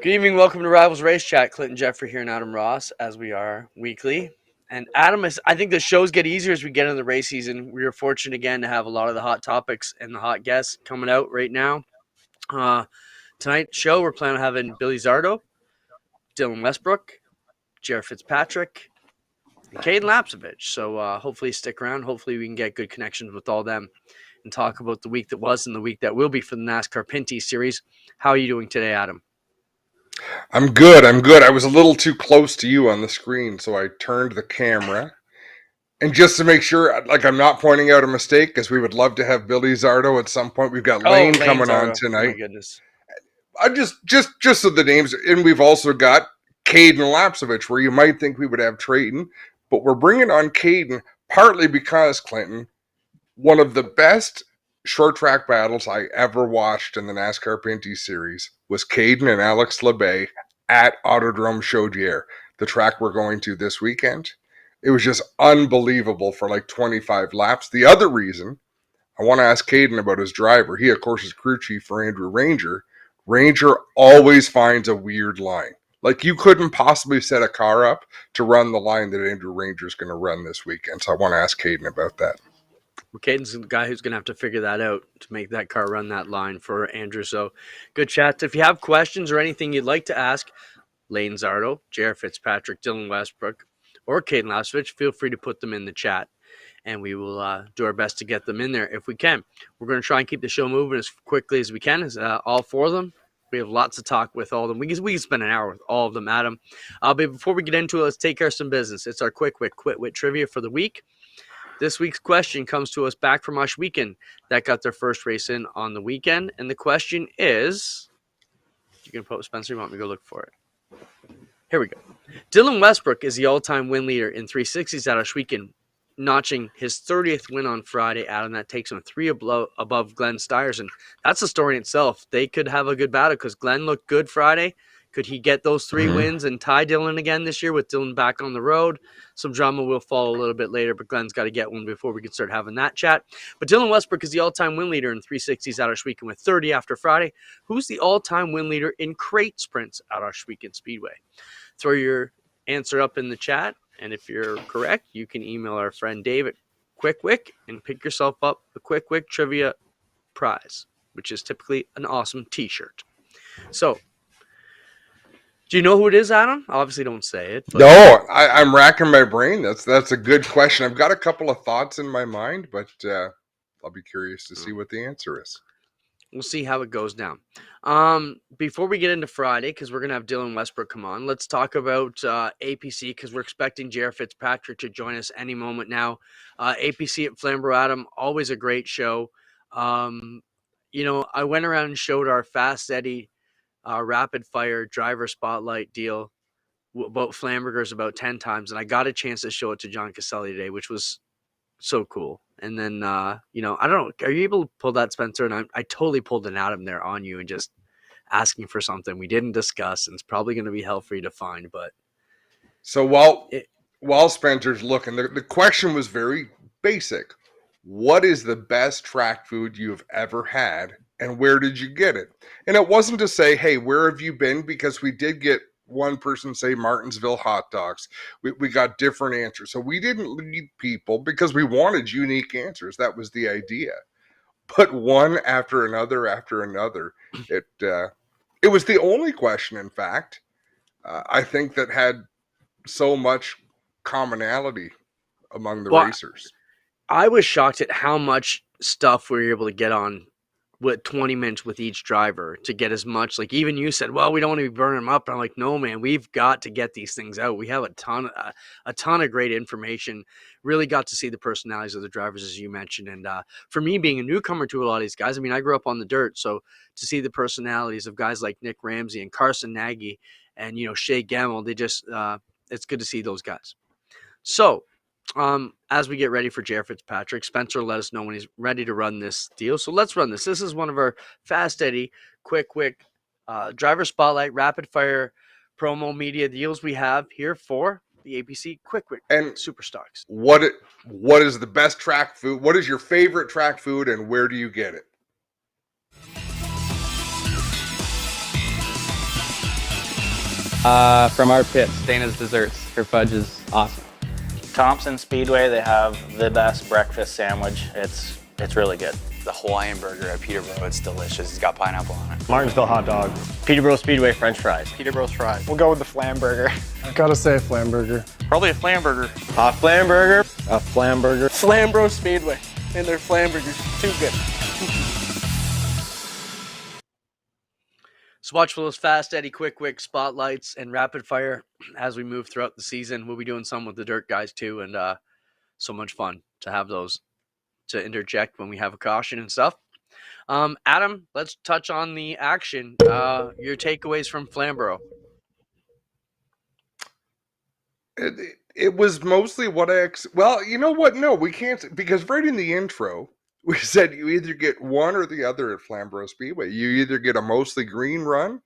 Good evening. Welcome to Rivalz Race Chat. Clinton, Geoffrey here, and Adam Ross, as we are weekly. And Adam, I think the shows get easier as we get into the race season. We are fortunate again to have a lot of the hot topics and the hot guests coming out right now. Tonight's show, we're planning on having Billy Zardo, Dylan Westbrook, Jared Fitzpatrick, and Caden Lapsovich. So hopefully stick around. Hopefully we can get good connections with all them and talk about the week that was and the week that will be for the NASCAR Pinty Series. How are you doing today, Adam? I'm good. I was a little too close to you on the screen, so I turned the camera. And just to make sure, like, I'm not pointing out a mistake, because we would love to have Billy Zardo at some point. We've got Lane coming Zardo. on tonight. Oh my goodness. I just so the names, and we've also got Caden Lapsovich, where you might think we would have Trayton, but we're bringing on Caden partly because, Clinton, one of the best short track battles I ever watched in the NASCAR Pinty Series was Caden and Alex LeBay at Autodrome Chaudière, the track we're going to this weekend. It was just unbelievable for like 25 laps. The other reason, I want to ask Caden about his driver. He, of course, is crew chief for Andrew Ranger. Ranger always finds a weird line. Like, you couldn't possibly set a car up to run the line that Andrew Ranger is going to run this weekend. So I want to ask Caden about that. Well, Caden's the guy who's going to have to figure that out to make that car run that line for Andrew. So good chat. If you have questions or anything you'd like to ask Lane Zardo, Jared Fitzpatrick, Dylan Westbrook, or Caden Lapsovich, feel free to put them in the chat, and we will do our best to get them in there if we can. We're going to try and keep the show moving as quickly as we can, as all four of them. We have lots to talk with all of them. We can spend an hour with all of them, Adam. But before we get into it, let's take care of some business. It's our Quick Wit Trivia for the week. This week's question comes to us back from Ush Weekend that got their first race in on the weekend. And the question is, you can put Spencer, you want me to go look for it? Here we go. Dylan Westbrook is the all-time win leader in 360s at Ush Weekend, notching his 30th win on Friday. Adam, that takes him 3 above Glenn Stiers. And that's a story in itself. They could have a good battle because Glenn looked good Friday. Could he get those 3 wins and tie Dylan again this year with Dylan back on the road? Some drama will follow a little bit later, but Glenn's got to get one before we can start having that chat. But Dylan Westbrook is the all-time win leader in 360s at Ush Weekend with 30 after Friday. Who's the all-time win leader in crate sprints at Ush Weekend Speedway? Throw your answer up in the chat, and if you're correct, you can email our friend Dave at Quick and pick yourself up a Quick Trivia prize, which is typically an awesome t-shirt. So, do you know who it is, Adam? Obviously, don't say it. But... No, I'm racking my brain. That's a good question. I've got a couple of thoughts in my mind, but I'll be curious to see what the answer is. We'll see how it goes down. Before we get into Friday, because we're going to have Dylan Westbrook come on, let's talk about APC, because we're expecting Jared Fitzpatrick to join us any moment now. APC at Flamboro, Adam, always a great show. I went around and showed our Fast Eddie rapid fire driver spotlight deal about Flamburgers about 10 times, and I got a chance to show it to John Caselli today, which was so cool. And then I don't know, are you able to pull that, Spencer? And I totally pulled an Adam there on you and just asking for something we didn't discuss, and it's probably going to be hell for you to find. But so while Spencer's looking, the question was very basic. What is the best track food you've ever had, and where did you get it? And it wasn't to say, hey, where have you been? Because we did get one person say Martinsville hot dogs. We got different answers. So we didn't lead people because we wanted unique answers. That was the idea. But one after another, it was the only question, in fact, I think that had so much commonality among the racers. I was shocked at how much stuff we were able to get on with 20 minutes with each driver to get as much. Like, even you said, well, we don't want to be burning them up. And I'm like, no, man, we've got to get these things out. We have a ton of great information. Really got to see the personalities of the drivers, as you mentioned. And for me, being a newcomer to a lot of these guys, I mean, I grew up on the dirt. So to see the personalities of guys like Nick Ramsey and Carson Nagy and, Shea Gamble, they just, it's good to see those guys. So, as we get ready for Jared Fitzpatrick, Spencer will let us know when he's ready to run this deal. So let's run this. This is one of our Fast Eddie, quick, driver spotlight, rapid fire promo media deals we have here for the APC Quick and Super Stocks. What is the best track food? What is your favorite track food, and where do you get it? From our pits, Dana's Desserts. Her fudge is awesome. Thompson Speedway, they have the best breakfast sandwich. It's really good. The Hawaiian burger at Peterborough, it's delicious. It's got pineapple on it. Martinsville hot dog. Peterborough Speedway French fries. Peterborough's fries. We'll go with the Flamburger. Gotta say Flamburger. Probably a Flamburger. Hot Flamburger. A Flamburger. Flamboro Speedway and their Flamburgers. Too good. So watch for those fast, Eddie, quick spotlights and rapid fire as we move throughout the season. We'll be doing some with the dirt guys too, and so much fun to have those to interject when we have a caution and stuff. Adam, let's touch on the action. Your takeaways from Flamboro. It was mostly what well, you know what? No, we can't, because right in the intro, we said you either get one or the other at Flamboro Speedway. You either get a mostly green run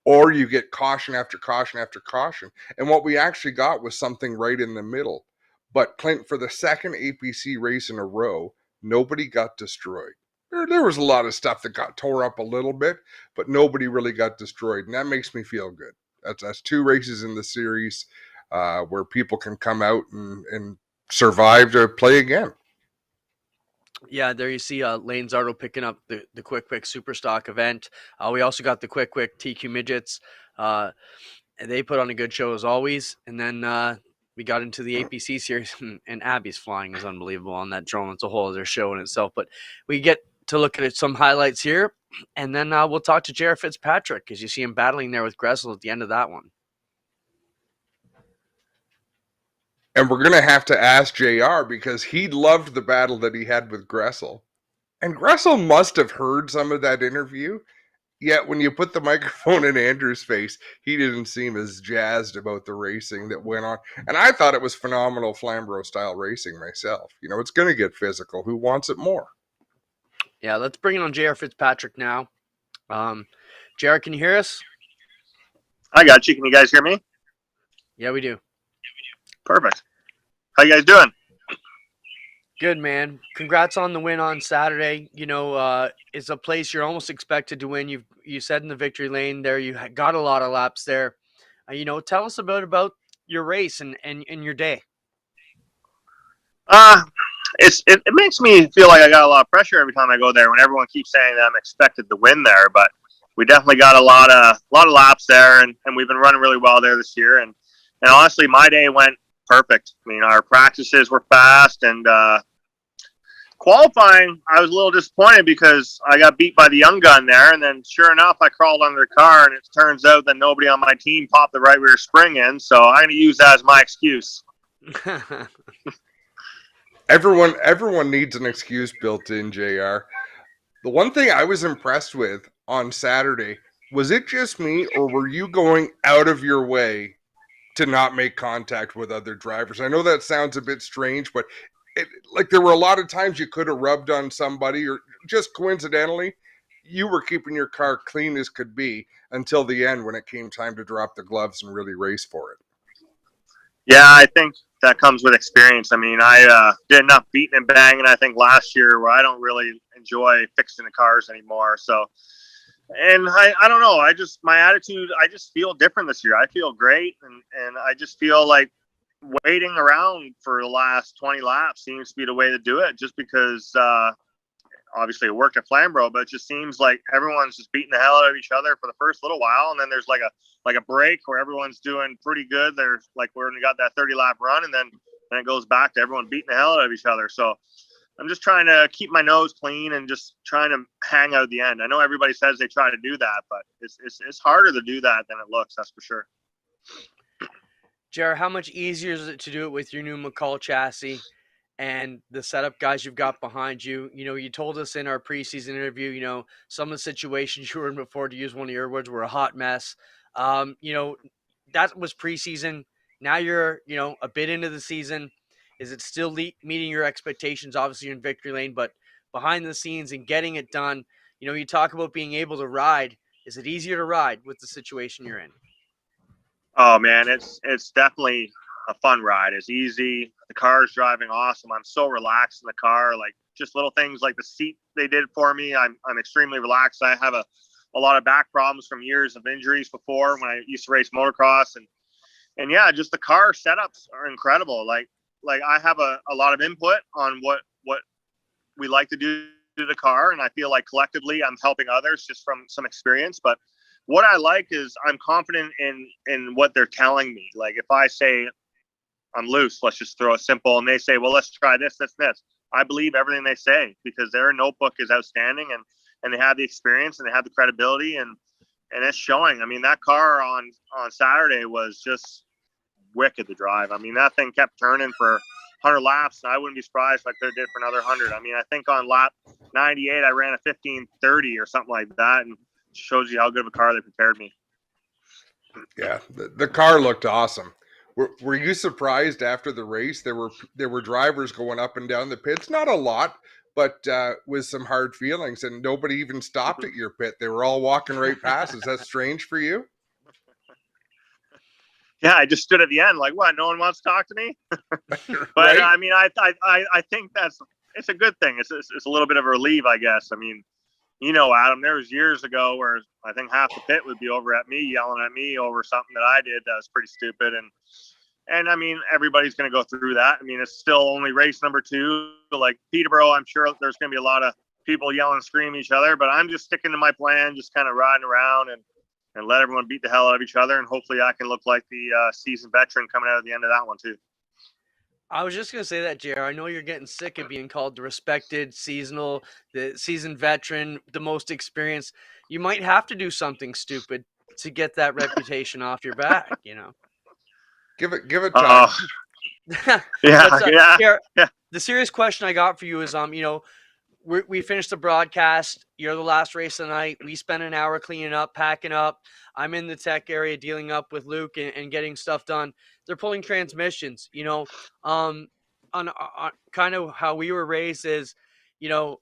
or you get caution after caution after caution. And what we actually got was something right in the middle. But Clint, for the second APC race in a row, nobody got destroyed. There was a lot of stuff that got tore up a little bit, but nobody really got destroyed. And that makes me feel good. That's 2 races in the series where people can come out and survive to play again. Yeah, there you see Lane Zardo picking up the Quick Super Stock event. We also got the Quick TQ Midgets. And they put on a good show as always. And then we got into the APC series, and Abby's flying is unbelievable on that drone. It's a whole other show in itself. But we get to look at some highlights here, and then we'll talk to Garrett Fitzpatrick as you see him battling there with Gresel at the end of that one. And we're going to have to ask JR because he loved the battle that he had with Gresel. And Gresel must have heard some of that interview. Yet when you put the microphone in Andrew's face, he didn't seem as jazzed about the racing that went on. And I thought it was phenomenal Flamboro-style racing myself. You know, it's going to get physical. Who wants it more? Yeah, let's bring it on JR Fitzpatrick now. JR, can you hear us? I got you. Can you guys hear me? Yeah, we do. Perfect. How you guys doing? Good, man. Congrats on the win on Saturday. You know, it's a place you're almost expected to win. You said in the victory lane there, you got a lot of laps there. You know, tell us about your race and your day. It makes me feel like I got a lot of pressure every time I go there when everyone keeps saying that I'm expected to win there, but we definitely got a lot of laps there, and we've been running really well there this year. And honestly, my day went perfect. I mean, our practices were fast, and qualifying, I was a little disappointed because I got beat by the young gun there, and then sure enough, I crawled under the car, and it turns out that nobody on my team popped the right rear spring in, so I'm going to use that as my excuse. Everyone needs an excuse built in, JR. The one thing I was impressed with on Saturday, was it just me, or were you going out of your way to not make contact with other drivers? I know that sounds a bit strange, but there were a lot of times you could have rubbed on somebody, or just coincidentally, you were keeping your car clean as could be until the end when it came time to drop the gloves and really race for it. Yeah, I think that comes with experience. I mean, I did enough beating and banging, I think, last year where I don't really enjoy fixing the cars anymore. So, and I don't know. My attitude, I just feel different this year. I feel great. And I just feel like waiting around for the last 20 laps seems to be the way to do it, just because obviously it worked at Flamboro, but it just seems like everyone's just beating the hell out of each other for the first little while. And then there's like a break where everyone's doing pretty good. There's like, we're only got that 30 lap run, and then it goes back to everyone beating the hell out of each other. So I'm just trying to keep my nose clean and just trying to hang out at the end. I know everybody says they try to do that, but it's harder to do that than it looks. That's for sure. Jared, how much easier is it to do it with your new McCall chassis and the setup guys you've got behind you? You know, you told us in our preseason interview, you know, some of the situations you were in before, to use one of your words, were a hot mess. You know, that was preseason. Now you're, you know, a bit into the season. Is it still meeting your expectations? Obviously, you're in victory lane, but behind the scenes and getting it done, you know, you talk about being able to ride. Is it easier to ride with the situation you're in? Oh man, it's definitely a fun ride. It's easy. The car's driving awesome. I'm so relaxed in the car. Like just little things like the seat they did for me. I'm extremely relaxed. I have a a lot of back problems from years of injuries before when I used to race motocross, and yeah, just the car setups are incredible. Like I have a lot of input on what we like to do to the car, and I feel like collectively I'm helping others just from some experience. But what I like is I'm confident in what they're telling me. Like if I say I'm loose, let's just throw a simple, and they say, well, let's try this. I believe everything they say because their notebook is outstanding, and they have the experience and they have the credibility, and it's showing. I mean, that car on Saturday was just wicked to drive. I mean, that thing kept turning for 100 laps, and I wouldn't be surprised if I could have did for another 100. I mean, I think on lap 98, I ran a 15:30 or something like that, and it shows you how good of a car they prepared me. Yeah, the car looked awesome. Were you surprised after the race? There were drivers going up and down the pits, not a lot, but with some hard feelings, and nobody even stopped at your pit. They were all walking right past. Is that strange for you? Yeah, I just stood at the end like, what? No one wants to talk to me? But Right? I mean, I think it's a good thing. It's a little bit of a relief, I guess. I mean, you know, Adam, there was years ago where I think half the pit would be over at me, yelling at me over something that I did that was pretty stupid. And I mean, everybody's going to go through that. I mean, it's still only race number 2. Like Peterborough, I'm sure there's going to be a lot of people yelling and screaming at each other, but I'm just sticking to my plan, just kind of riding around and let everyone beat the hell out of each other. And hopefully I can look like the seasoned veteran coming out of the end of that one too. I was just going to say that, JR. I know you're getting sick of being called the respected seasonal, the seasoned veteran, the most experienced. You might have to do something stupid to get that reputation off your back, you know. Give it time. Yeah. The serious question I got for you is, you know, we finished the broadcast. You're the last race of the night. We spent an hour cleaning up, packing up. I'm in the tech area dealing up with Luke and getting stuff done. They're pulling transmissions, you know, on kind of how we were raised is, you know,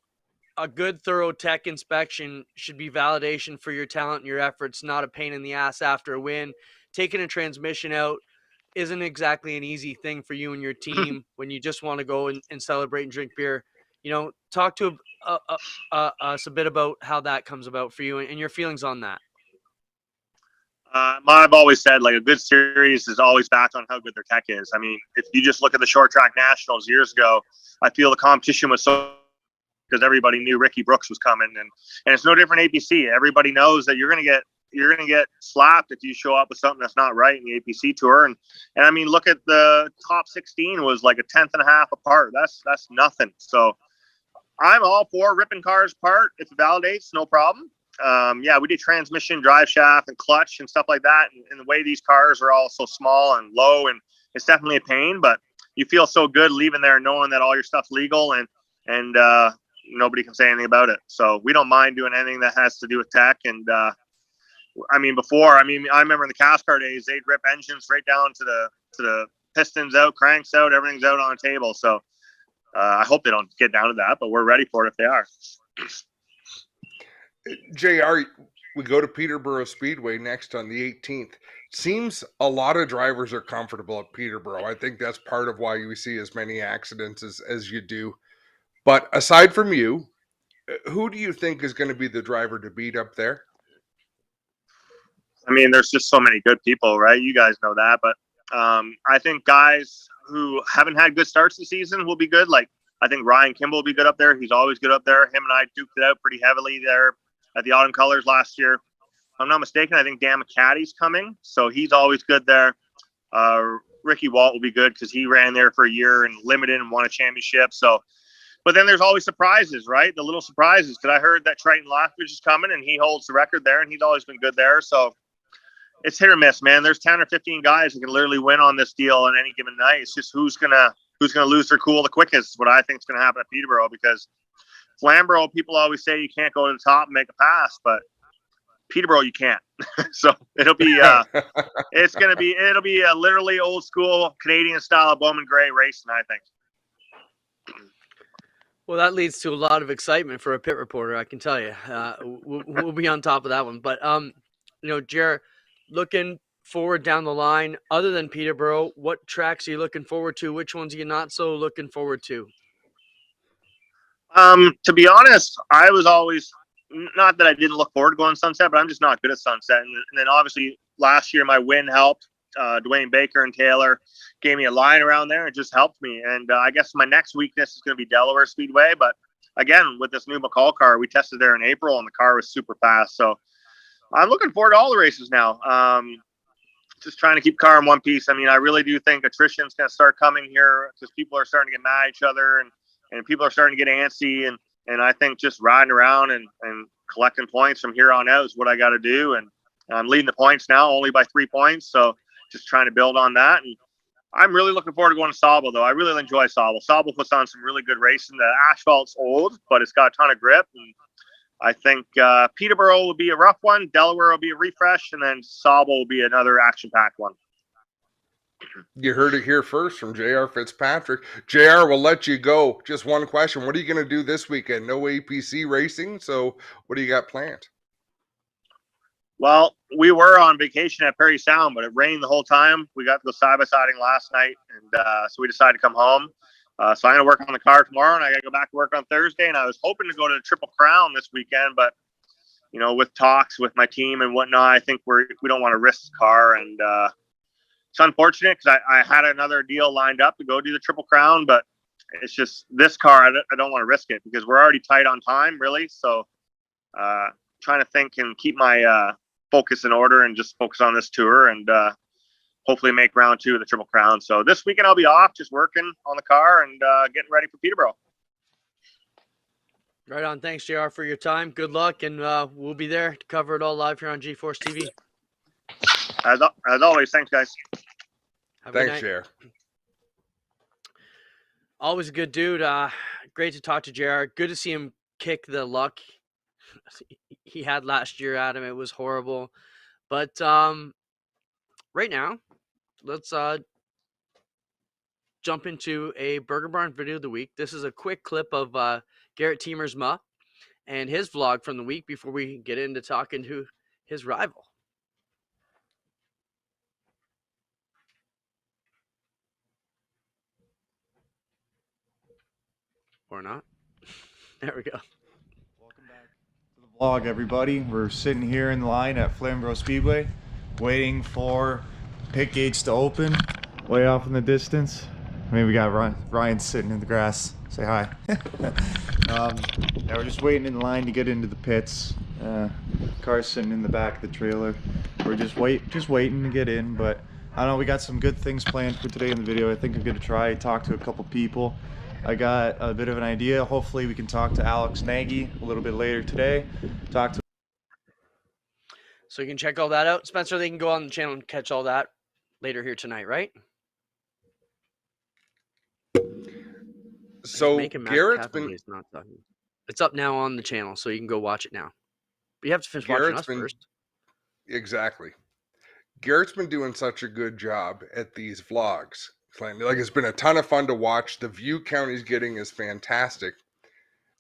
a good thorough tech inspection should be validation for your talent and your efforts, not a pain in the ass after a win. Taking a transmission out isn't exactly an easy thing for you and your team when you just want to go and celebrate and drink beer. You know, talk to us a bit about how that comes about for you and your feelings on that. I've always said, like, a good series is always backed on how good their tech is. I mean, if you just look at the short track nationals years ago, I feel the competition was so because everybody knew Ricky Brooks was coming, and it's no different APC. Everybody knows that you're gonna get slapped if you show up with something that's not right in the APC tour. And I mean, look at the top 16 was like a tenth and a half apart. That's nothing. So I'm all for ripping cars apart if it validates, no problem. Yeah, we did transmission, drive shaft, and clutch and stuff like that. And the way these cars are all so small and low, and it's definitely a pain. But you feel so good leaving there knowing that all your stuff's legal and nobody can say anything about it. So we don't mind doing anything that has to do with tech. And I mean, I remember in the cast car days, they'd rip engines right down to the pistons out, cranks out, everything's out on the table. So I hope they don't get down to that, but we're ready for it if they are. JR, we go to Peterborough Speedway next on the 18th. Seems a lot of drivers are comfortable at Peterborough. I think that's part of why you see as many accidents as you do. But aside from you, who do you think is going to be the driver to beat up there? I mean, there's just so many good people, right? You guys know that. But I think guys who haven't had good starts this season will be good. Like, I think Ryan Kimball will be good up there. He's always good up there. Him and I duked it out pretty heavily there at the Autumn Colors last year. If I'm not mistaken, I think Dan McCaddy's coming, so he's always good there. Ricky Walt will be good because he ran there for a year and limited and won a championship. So, but then there's always surprises, right? The little surprises. Because I heard that Triton Lockbridge is coming, and he holds the record there, and he's always been good there. So it's hit or miss, man. There's 10 or 15 guys who can literally win on this deal on any given night. It's just who's gonna lose their cool the quickest is what I think is gonna happen at Peterborough, because Flamboro, people always say you can't go to the top and make a pass, but Peterborough you can't. So it'll be it'll be a literally old school Canadian style of Bowman Gray racing, I think. Well, that leads to a lot of excitement for a pit reporter, I can tell you. We'll be on top of that one. But, you know, Jared, looking forward down the line, other than Peterborough, what tracks are you looking forward to? Which ones are you not so looking forward to? To be honest, I was always not that I didn't look forward to going Sunset, but I'm just not good at Sunset. And then obviously last year my win helped. Dwayne Baker and Taylor gave me a line around there. It just helped me. And I guess my next weakness is going to be Delaware Speedway. But again, with this new McCall car, we tested there in April, and the car was super fast. So I'm looking forward to all the races now. Just trying to keep car in one piece. I mean, I really do think attrition's going to start coming here because people are starting to get mad at each other, and people are starting to get antsy. And I think just riding around and collecting points from here on out is what I got to do. And I'm leading the points now only by 3 points. So just trying to build on that. And I'm really looking forward to going to Sauble, though. I really enjoy Sauble. Sauble puts on some really good racing. The asphalt's old, but it's got a ton of grip. And I think Peterborough will be a rough one. Delaware will be a refresh. And then Sauble will be another action-packed one. You heard it here first from JR Fitzpatrick. JR, we'll let you go. Just one question. What are you going to do this weekend? No APC racing, so what do you got planned? Well, we were on vacation at Perry Sound, but it rained the whole time. We got to go side-by-siding last night, and so we decided to come home. So I'm going to work on the car tomorrow, and I got to go back to work on Thursday. And I was hoping to go to the Triple Crown this weekend, but, you know, with talks with my team and whatnot, I think we don't want to risk the car. And it's unfortunate because I had another deal lined up to go do the Triple Crown, but it's just this car, I don't want to risk it because we're already tight on time, really. So trying to think and keep my focus in order and just focus on this tour and hopefully make round 2 of the Triple Crown. So this weekend I'll be off, just working on the car and getting ready for Peterborough. Right on. Thanks, JR, for your time. Good luck, and we'll be there to cover it all live here on G-Force TV. As always, thanks, guys. Have a good Thanks, night. JR. Always a good dude. Great to talk to JR. Good to see him kick the luck he had last year at him. It was horrible. But right now, let's jump into a Burger Barn video of the week. This is a quick clip of Garrett Tiemersma and his vlog from the week before we get into talking to his rival. Or not. There we go. Welcome back to the vlog, everybody. We're sitting here in the line at Flamboro Speedway, waiting for pit gates to open. Way off in the distance. I mean, we got Ryan sitting in the grass. Say hi. Yeah, we're just waiting in line to get into the pits. Car's sitting in the back of the trailer. We're just waiting to get in, but I don't know, we got some good things planned for today in the video. I think I'm gonna try talk to a couple people. I got a bit of an idea. Hopefully we can talk to Alex Nagy a little bit later today. So you can check all that out. Spencer, they can go on the channel and catch all that later here tonight, right? So Garrett's been... It's up now on the channel, so you can go watch it now. But you have to finish watching us first. Exactly. Garrett's been doing such a good job at these vlogs. Like, it's been a ton of fun to watch. The view count he's getting is fantastic.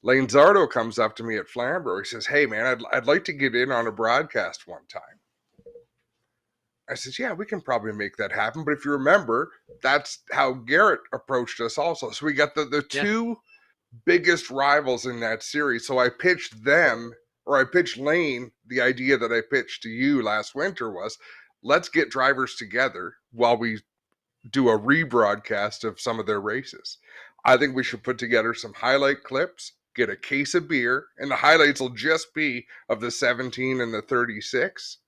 Lane Zardo comes up to me at Flamboro. He says, "Hey, man, I'd like to get in on a broadcast one time." I says, "Yeah, we can probably make that happen." But if you remember, that's how Garrett approached us also. So we got the two biggest rivals in that series. So I pitched them, or I pitched Lane, the idea that I pitched to you last winter was, let's get drivers together while we do a rebroadcast of some of their races. I think we should put together some highlight clips, get a case of beer, and the highlights will just be of the 17 and the 36,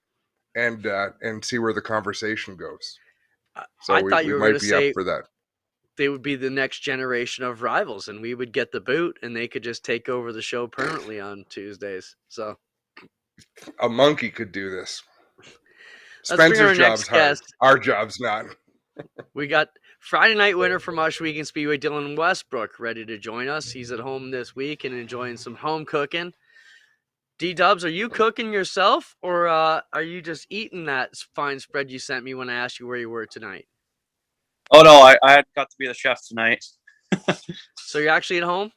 and see where the conversation goes. So I thought you were going to say up for that. They would be the next generation of rivals, and we would get the boot, and they could just take over the show permanently on Tuesdays. So a monkey could do this. Spencer's job's hard. Guest. Our job's not. We got Friday night winner from Mush Weekend Speedway, Dylan Westbrook, ready to join us. He's at home this week and enjoying some home cooking. D-Dubs, are you cooking yourself, or are you just eating that fine spread you sent me when I asked you where you were tonight? Oh, no, I got to be the chef tonight. So you're actually at home?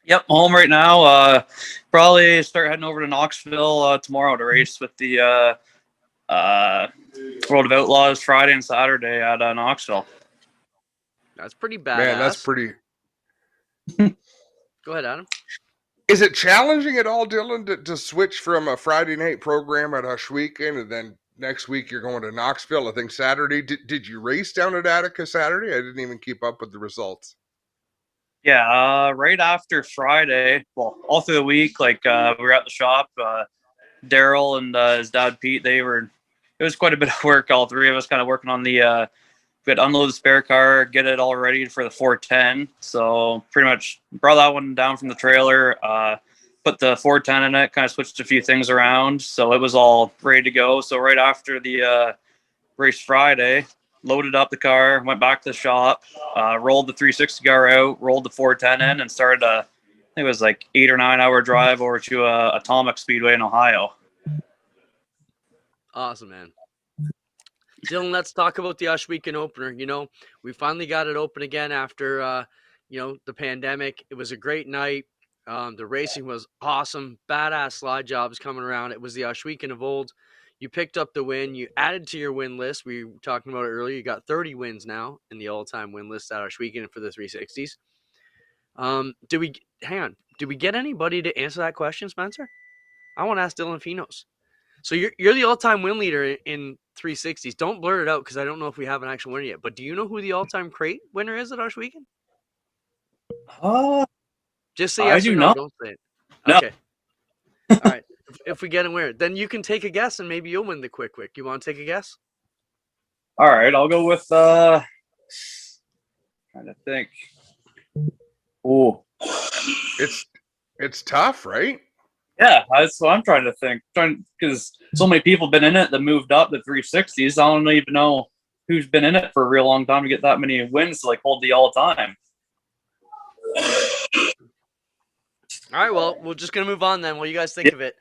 Yep, home right now. Probably start heading over to Knoxville tomorrow to race with the World of Outlaws Friday and Saturday at Knoxville. That's pretty badass. Man, that's pretty... Go ahead, Adam. Is it challenging at all, Dylan, to switch from a Friday night program at Ohsweken and then next week you're going to Knoxville? I think Saturday. Did you race down at Attica Saturday? I didn't even keep up with the results. Yeah, right after Friday, well, all through the week, like we were at the shop. Daryl and his dad Pete, it was quite a bit of work. All three of us kind of working on we had to unload the spare car, get it all ready for the 410. So pretty much brought that one down from the trailer, put the 410 in it, kind of switched a few things around. So it was all ready to go. So right after the race Friday, loaded up the car, went back to the shop, rolled the 360 car out, rolled the 410 in, and started I think it was like 8 or 9 hour drive over to Atomic Speedway in Ohio. Awesome, man. Dylan, let's talk about the Ohsweken opener. You know, we finally got it open again after, the pandemic. It was a great night. The racing was awesome. Badass slide jobs coming around. It was the Ohsweken of old. You picked up the win. You added to your win list. We were talking about it earlier. You got 30 wins now in the all-time win list at Ohsweken for the 360s. Did we get anybody to answer that question, Spencer? I want to ask Dylan if he knows. So you're the all-time win leader in 360s. Don't blur it out because I don't know if we have an actual winner yet. But do you know who the all-time crate winner is at Ohsweken? Just say yes I do or no. not. Don't say it. No. Okay. All right. If we get a winner, then you can take a guess and maybe you'll win the quick. You want to take a guess? All right, I'll go with trying to think. Oh, It's tough, right? yeah, that's what I'm trying to think. Because so many people been in it that moved up the 360s. I don't even know who's been in it for a real long time to get that many wins to like hold the all time. All right, well, we're just going to move on then while you guys think of it.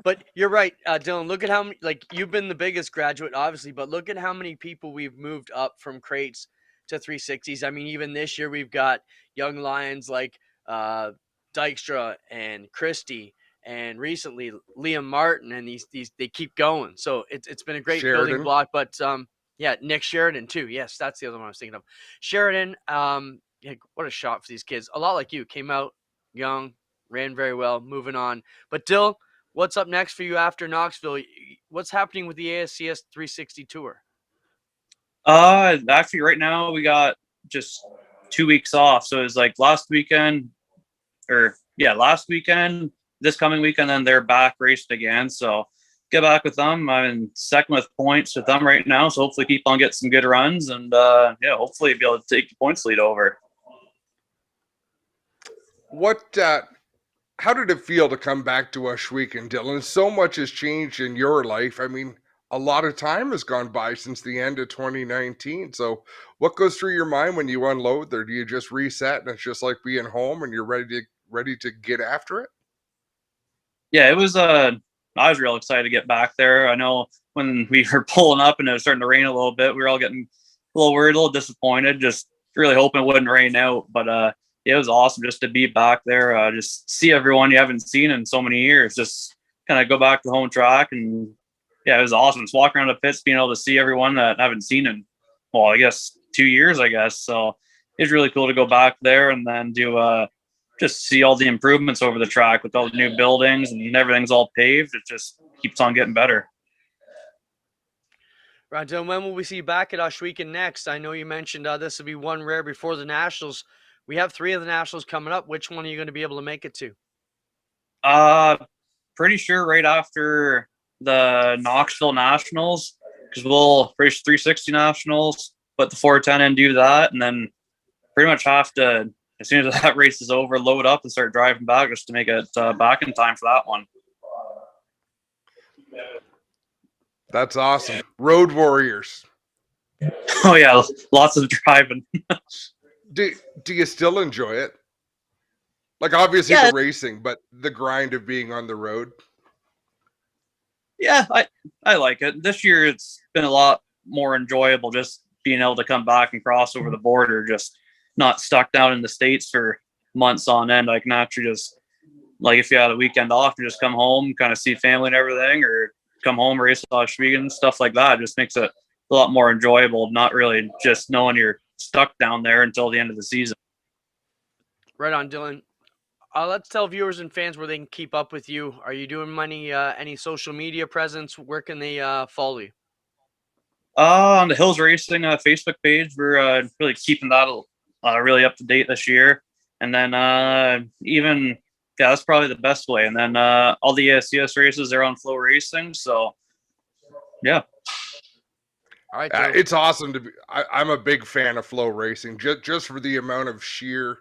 But you're right, Dylan. Look at how many, you've been the biggest graduate, obviously, but look at how many people we've moved up from crates to 360s. I mean, even this year we've got young lions like Dykstra and Christie, and recently Liam Martin, and these they keep going. So it's been a great building block. But Nick Sheridan too. Yes, that's the other one I was thinking of. Sheridan, what a shot for these kids. A lot like you, came out young, ran very well, moving on. But Dill, what's up next for you after Knoxville? What's happening with the ASCS 360 tour? Actually, right now we got just 2 weeks off. So it's like last weekend, this coming weekend, then they're back raced again. So get back with them. I'm in second with points with them right now. So hopefully keep on getting some good runs and hopefully be able to take the points lead over. How did it feel to come back to Ohsweken, Dylan? So much has changed in your life. I mean, a lot of time has gone by since the end of 2019. So what goes through your mind when you unload there? Do you just reset and it's just like being home and you're ready to get after it? Yeah, it was I was real excited to get back there. I know when we were pulling up and it was starting to rain a little bit, we were all getting a little worried, a little disappointed, just really hoping it wouldn't rain out. But it was awesome just to be back there, just see everyone you haven't seen in so many years, just kind of go back to the home track. And yeah, it was awesome. Just walking around the pits, being able to see everyone that I haven't seen in, well, I guess 2 years, I guess. So it's really cool to go back there and then do just see all the improvements over the track with all the new buildings and everything's all paved. It just keeps on getting better. Right, Dylan, when will we see you back at Ohsweken next? I know you mentioned this will be one rare before the Nationals. We have 3 of the Nationals coming up. Which one are you going to be able to make it to? Pretty sure right after the Knoxville Nationals, because we'll race 360 Nationals, put the 410 and do that, and then pretty much have to, as soon as that race is over, load up and start driving back just to make it back in time for that one. That's awesome. Road warriors. Oh yeah, lots of driving. Do you still enjoy it? Like obviously the racing, but the grind of being on the road. Yeah, I like it. This year it's been a lot more enjoyable just being able to come back and cross over the border, just not stuck down in the States for months on end. I can actually just, like, if you had a weekend off, you just come home, kind of see family and everything, or come home, race Ohsweken, stuff like that. It just makes it a lot more enjoyable, not really just knowing you're stuck down there until the end of the season. Right on, Dylan. let's tell viewers and fans where they can keep up with you. Are you doing any social media presence? Where can they follow you? On the Hills Racing Facebook page, we're really keeping that really up to date this year. And then that's probably the best way. And then all the CS races are on Flow Racing. So, yeah. All right, it's awesome to be. I'm a big fan of Flow Racing, just for the amount of sheer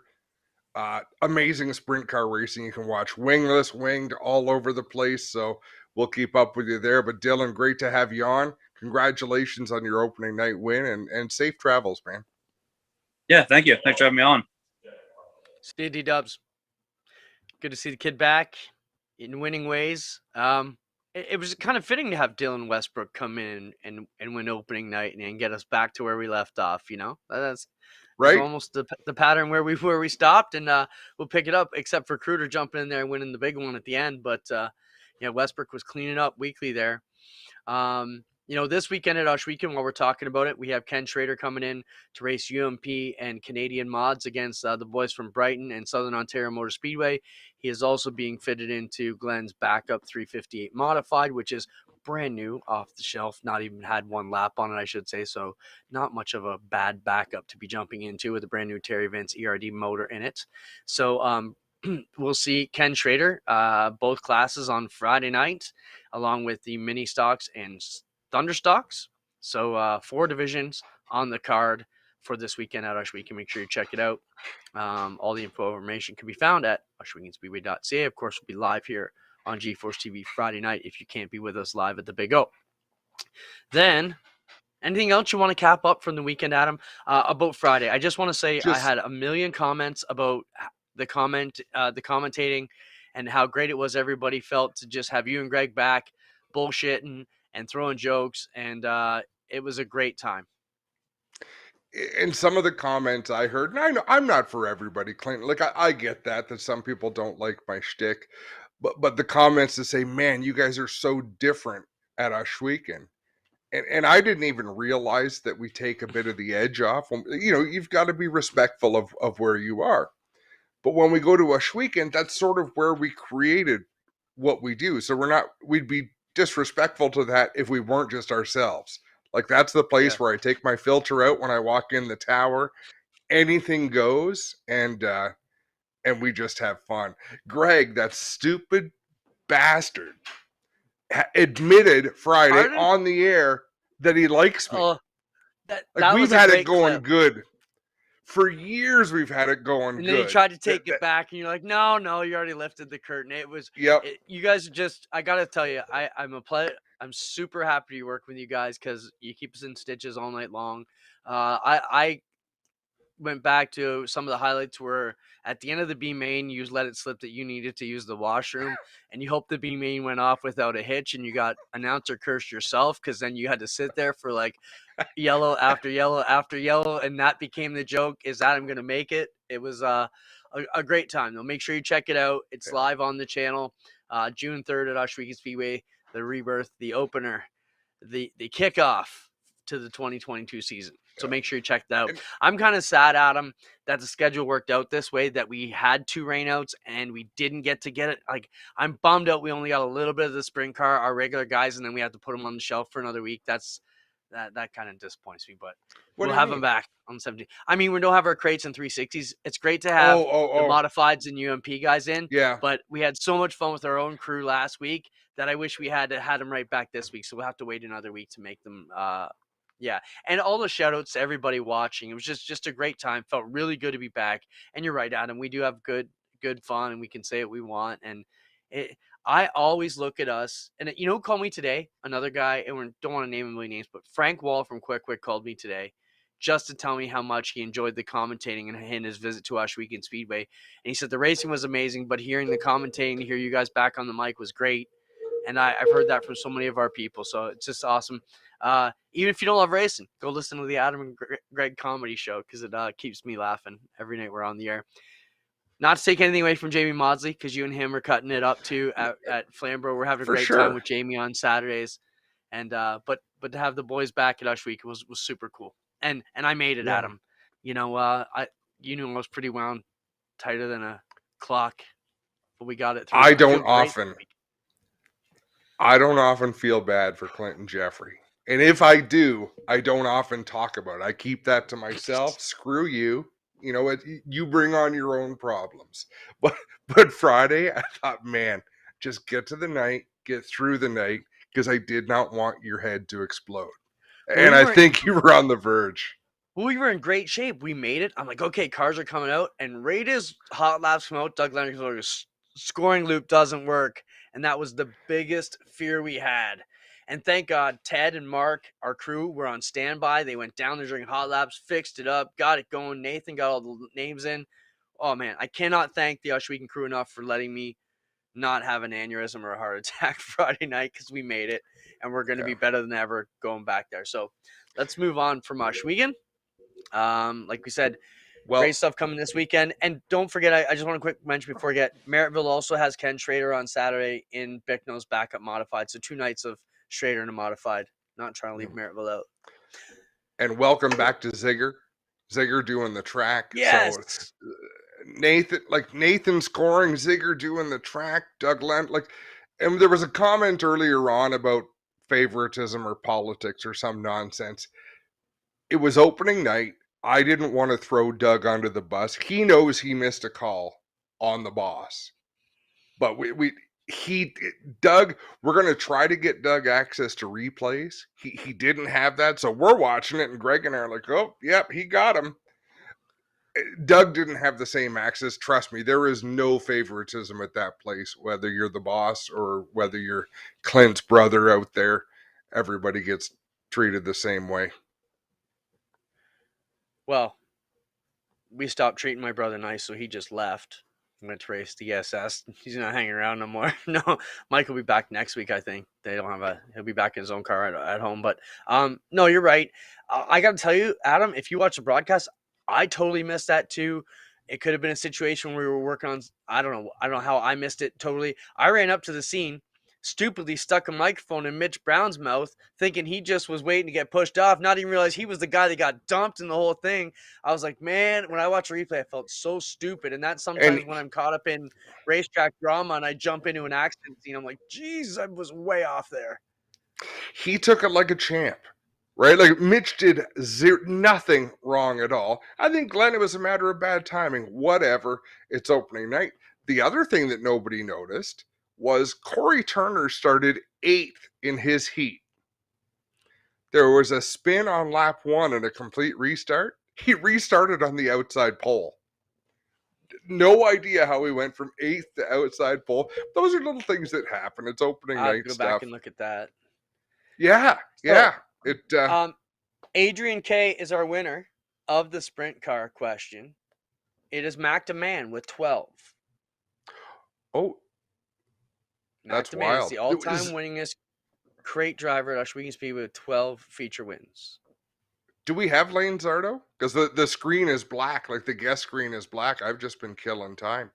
amazing sprint car racing you can watch, wingless, winged, all over the place. So we'll keep up with you there. But Dylan, great to have you on. Congratulations on your opening night win, and safe travels, man. Yeah, thank you. Thanks for having me on. See you, D-Dubs. Good to see the kid back in winning ways. It was kind of fitting to have Dylan Westbrook come in and win opening night and get us back to where we left off. You know, that's right. Almost the pattern where we stopped, and we'll pick it up. Except for Kruder jumping in there and winning the big one at the end. But Westbrook was cleaning up weekly there. This weekend at Ush Weekend, while we're talking about it, we have Ken Schrader coming in to race UMP and Canadian mods against the boys from Brighton and Southern Ontario Motor Speedway. He is also being fitted into Glenn's backup 358 modified, which is brand new, off the shelf, not even had one lap on it, I should say. So not much of a bad backup to be jumping into with a brand new Terry Vince ERD motor in it. So we'll see Ken Schrader, both classes on Friday night, along with the mini stocks and Thunderstocks. So 4 divisions on the card for this weekend at Ush Weekend. Make sure you check it out. All the information can be found at ushweekendspeedway.ca. Of course, we'll be live here on GeForce TV Friday night if you can't be with us live at the Big O. Then, anything else you want to cap up from the weekend, Adam? About Friday, I just want to say I had a million comments about the commentating and how great it was. Everybody felt to just have you and Greg back bullshitting and throwing jokes, and it was a great time. In some of the comments I heard, and I know I'm not for everybody, Clinton. Like I get that some people don't like my shtick, but the comments to say, "Man, you guys are so different at Ush Weekend," and I didn't even realize that we take a bit of the edge off. You've got to be respectful of where you are. But when we go to Ush Weekend, that's sort of where we created what we do. So we'd be disrespectful to that if we weren't just ourselves. Like that's the place where I take my filter out when I walk in the tower. Anything goes, and we just have fun. Greg, that stupid bastard, admitted Friday on the air that he likes me. We've had it going good. For years, we've had it going good. And then you tried to take it back, and you're like, no, you already lifted the curtain. It was, you guys are just, I got to tell you, I'm super happy to work with you guys because you keep us in stitches all night long. I went back to some of the highlights where at the end of the B main, you let it slip that you needed to use the washroom, and you hoped the B main went off without a hitch, and you got announcer cursed yourself because then you had to sit there for like yellow after yellow after yellow, and that became the joke. Is Adam going to make it? It was a great time. Though make sure you check it out. It's live on the channel. June 3rd at Ush Weekend Speedway. The rebirth, the opener, the kickoff to the 2022 season. So make sure you check that out. I'm kind of sad, Adam, that the schedule worked out this way, that we had 2 rainouts and we didn't get it. Like, I'm bummed out we only got a little bit of the sprint car, our regular guys, and then we have to put them on the shelf for another week. That kind of disappoints me, but we'll have them back on the 17th. I mean, we don't have our crates and 360s. It's great to have the modifieds and UMP guys in. Yeah. But we had so much fun with our own crew last week that I wish we had them right back this week. So we'll have to wait another week to make them. And all the shout outs to everybody watching. It was just a great time. Felt really good to be back. And you're right, Adam. We do have good fun, and we can say what we want. And I always look at us, and who called me today? Another guy, and we don't want to name him any names, but Frank Wall from Quick called me today just to tell me how much he enjoyed the commentating and his visit to Ush Weekend Speedway. And he said the racing was amazing, but hearing the commentating, to hear you guys back on the mic was great. And I've heard that from so many of our people. So it's just awesome. Even if you don't love racing, go listen to the Adam and Greg comedy show because it keeps me laughing every night we're on the air. Not to take anything away from Jamie Maudsley, because you and him are cutting it up too at Flamboro. We're having a great time with Jamie on Saturdays, and but to have the boys back at Ush Week was super cool. And I made it, Adam. I was pretty wound tighter than a clock but we got it through. I feel don't great often. this week. I don't often feel bad for Clinton Geoffrey. And if I do, I don't often talk about it. I keep that to myself. Screw you. You know what? You bring on your own problems. But Friday, I thought, man, just get to the night, get through the night, because I did not want your head to explode. And I think you were on the verge. We were in great shape. We made it. I'm like, okay, cars are coming out. And right as hot laps come out, Doug Lennox's scoring loop doesn't work. And that was the biggest fear we had. And thank God, Ted and Mark, our crew, were on standby. They went down there during hot laps, fixed it up, got it going. Nathan got all the names in. Oh, man, I cannot thank the Ush Weekend crew enough for letting me not have an aneurysm or a heart attack Friday night, because we made it. And we're going to be better than ever going back there. So let's move on from Ush Weekend. Like we said, great stuff coming this weekend. And don't forget, I just want to quick mention before I get, Merrittville also has Ken Schrader on Saturday in Bicknell's backup modified. So 2 nights of Schrader and a modified. Not trying to leave Merrittville out. And welcome back to Zigger. Zigger doing the track. Yes. So Nathan scoring, Zigger doing the track, Doug Lent, and there was a comment earlier on about favoritism or politics or some nonsense. It was opening night. I didn't want to throw Doug under the bus. He knows he missed a call on the boss. But Doug, we're going to try to get Doug access to replays. He didn't have that, so we're watching it, and Greg and I are like, oh, yep, he got him. Doug didn't have the same access. Trust me, there is no favoritism at that place, whether you're the boss or whether you're Clint's brother out there. Everybody gets treated the same way. Well, we stopped treating my brother nice, so he just left. Went to race the ESS. He's not hanging around no more. No, Mike will be back next week, I think. He'll be back in his own car at home. But no, you're right. I got to tell you, Adam, if you watch the broadcast, I totally missed that too. It could have been a situation where we were working on, I don't know how I missed it totally. I ran up to the scene, stupidly stuck a microphone in Mitch Brown's mouth, thinking he just was waiting to get pushed off, not even realize he was the guy that got dumped in the whole thing. I was like, man, when I watch a replay, I felt so stupid. And that's sometimes when I'm caught up in racetrack drama and I jump into an accident scene, I'm like, geez, I was way off there. He took it like a champ, right? Like Mitch did nothing wrong at all. I think Glenn, it was a matter of bad timing. Whatever. It's opening night. The other thing that nobody noticed was Corey Turner started 8th in his heat. There was a spin on lap 1 and a complete restart. He restarted on the outside pole. No idea how he went from 8th to outside pole. Those are little things that happen. It's opening night go stuff. Back and look at that. Yeah. Adrian K is our winner of the sprint car question. It is Mac DeMann with 12. Oh, Mac that's DeMann wild. is the all-time winningest crate driver at Ush Weekend Speed with 12 feature wins. Do we have Lane Zardo? Because the screen is black, like the guest screen is black. I've just been killing time.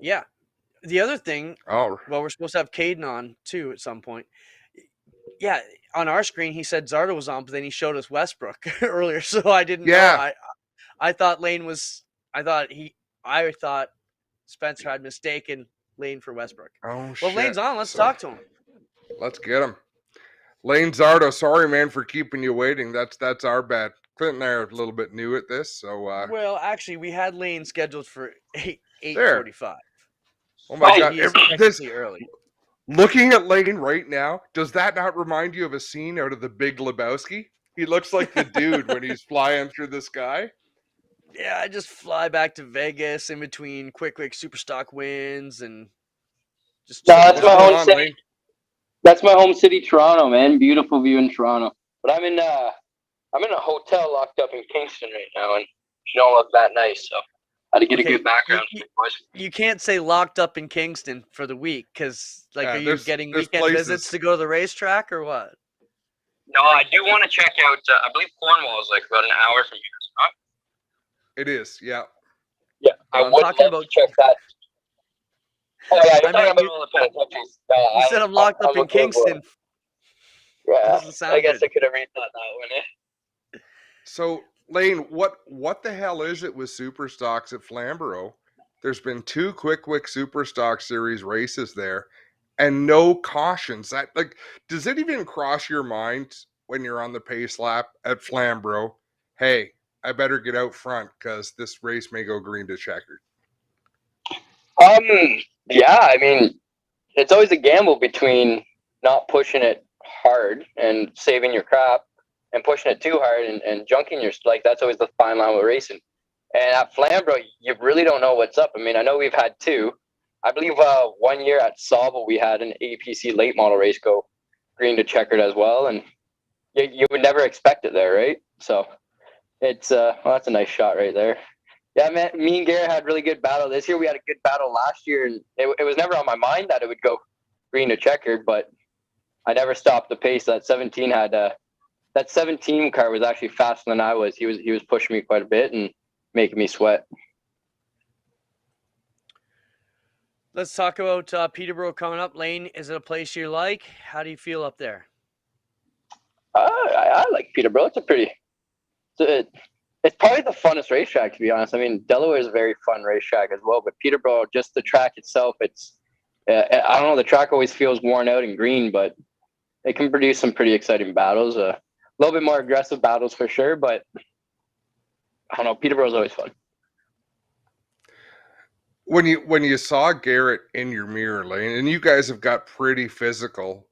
Yeah. The other thing, we're supposed to have Caden on too at some point. Yeah, on our screen he said Zardo was on, but then he showed us Westbrook earlier, so I didn't know. I thought Lane was. I thought Spencer had mistaken Lane for Westbrook. Oh, well, Lane's on. Let's talk to him. Let's get him. Lane Zardo, sorry, man, for keeping you waiting. That's our bad. Clint and I are a little bit new at this, so. Well, actually, we had Lane scheduled for 8:45. Oh my God! This early. Looking at Lane right now, does that not remind you of a scene out of The Big Lebowski? He looks like the dude when he's flying through the sky. Yeah, I just fly back to Vegas in between quick super stock wins and just. No, that's my home city. Lane? That's my home city, Toronto, man. Beautiful view in Toronto. But I'm in a hotel locked up in Kingston right now, and you don't look that nice, so I had to get a good background. You can't say locked up in Kingston for the week, because are you getting weekend visits to go to the racetrack or what? No, I do want to check out. I believe Cornwall is like about an hour from here. Huh? It is, yeah. Yeah, I would love to check that. Oh, yeah, you're talking about all the countries. You said I'm locked up in Kingston. Yeah, I guess I could have rethought that one. Eh? So, Lane, what the hell is it with super stocks at Flamboro? There's been 2 Quick Super Stock Series races there, and no cautions. That, like, does it even cross your mind when you're on the pace lap at Flamboro? Hey, I better get out front because this race may go green to checkered. Yeah, I mean, it's always a gamble between not pushing it hard and saving your crap and pushing it too hard and junking your, like, that's always the fine line with racing. And at Flamboro, you really don't know what's up. I mean, I know we've had 2. I believe 1 year at Sauble, we had an APC late model race go green to checkered as well. And you would never expect it there, right? So it's, well, that's a nice shot right there. Yeah, man, me and Garrett had really good battle this year. We had a good battle last year, and it was never on my mind that it would go green to checkered, but I never stopped the pace. That 17 had that 17 car was actually faster than I was. He was pushing me quite a bit and making me sweat. Let's talk about Peterborough coming up. Lane, is it a place you like? How do you feel up there? I like Peterborough. It's probably the funnest racetrack, to be honest. I mean, Delaware is a very fun racetrack as well, but Peterborough, just the track itself, it's I don't know. The track always feels worn out and green, but it can produce some pretty exciting battles. A little bit more aggressive battles for sure, but I don't know. Peterborough's always fun. When you saw Garrett in your mirror, Lane, and you guys have got pretty physical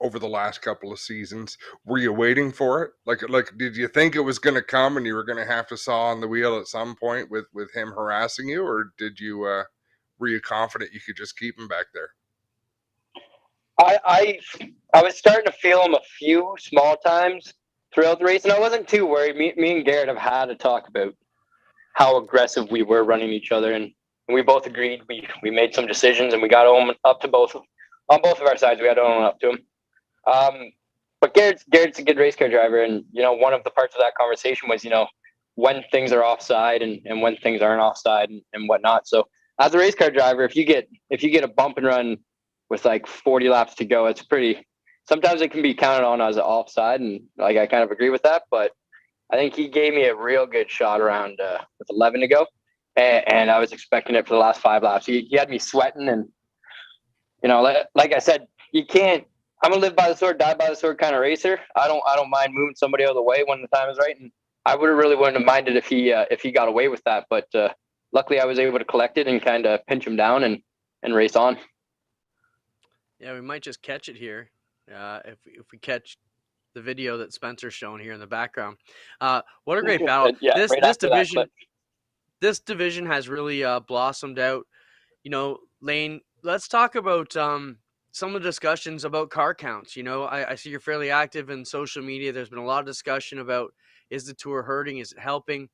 over the last couple of seasons, were you waiting for it? Like, did you think it was going to come and you were going to have to saw on the wheel at some point with him harassing you, or did you were you confident you could just keep him back there? I was starting to feel him a few small times throughout the race, and I wasn't too worried. Me and Garrett have had a talk about how aggressive we were running each other, and we both agreed. We made some decisions, and we got him up to both on both of our sides. We had to own up to him. But Garrett's a good race car driver, and one of the parts of that conversation was when things are offside and when things aren't offside and whatnot. So as a race car driver, if you get a bump and run with like 40 laps to go, sometimes it can be counted on as an offside, and like I kind of agree with that. But I think he gave me a real good shot around with 11 to go, and I was expecting it for the last 5 laps. He had me sweating, and like I said, you can't. I'm a live by the sword, die by the sword kind of racer. I don't mind moving somebody out of the way when the time is right, and I wouldn't have minded if he got away with that. But luckily, I was able to collect it and kind of pinch him down and race on. Yeah, we might just catch it here if we catch the video that Spencer's showing here in the background. What a great battle! Yeah, This division has really blossomed out. Lane, let's talk about some of the discussions about car counts. I see you're fairly active in social media. There's been a lot of discussion about, is the tour hurting? Is it helping?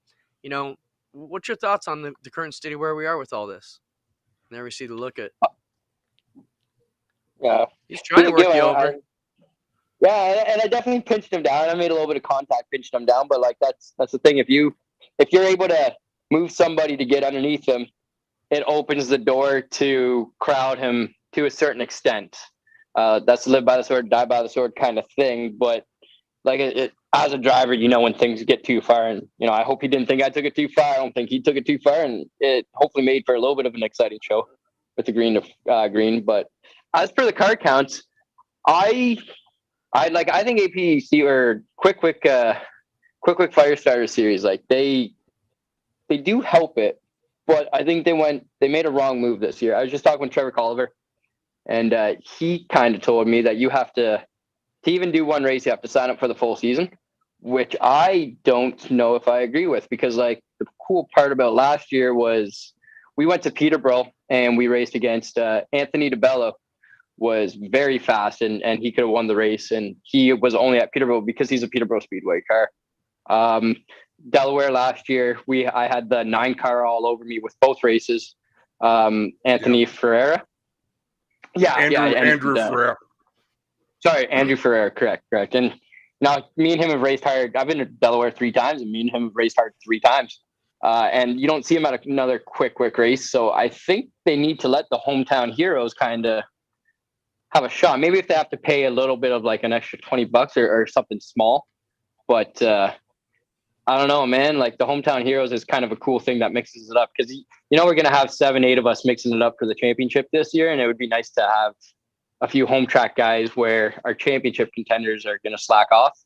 What's your thoughts on the current state of where we are with all this? There we see the look at. Yeah, he's trying to work you over. Yeah, and I definitely pinched him down. I made a little bit of contact, pinched him down. But like that's the thing. If you're able to move somebody to get underneath him, it opens the door to crowd him to a certain extent. That's live by the sword, die by the sword kind of thing. But like as a driver, when things get too far, and I hope he didn't think I took it too far. I don't think he took it too far, and it hopefully made for a little bit of an exciting show with the green to green. But as per the car counts, I think APC or quick fire starter series, like they do help it, but I think they made a wrong move this year. I was just talking with Trevor Colliver, and he kind of told me that you have to even do one race, you have to sign up for the full season, which I don't know if I agree with, because like the cool part about last year was we went to Peterborough and we raced against Anthony DeBello. Was very fast, and he could have won the race, and he was only at Peterborough because he's a Peterborough Speedway car. Delaware last year, I had the 9 car all over me with both races. Anthony Ferreira. Yeah, Andrew Ferreira. Sorry, Andrew Ferreira. Correct. And now me and him have raced hard. I've been to Delaware 3 times, and me and him have raced hard 3 times. And you don't see him at another quick race. So I think they need to let the hometown heroes kind of have a shot. Maybe if they have to pay a little bit of like an extra $20 or something small, but I don't know, man. Like the hometown heroes is kind of a cool thing that mixes it up because we're gonna have 7-8 of us mixing it up for the championship this year, and it would be nice to have a few home track guys where our championship contenders are gonna slack off.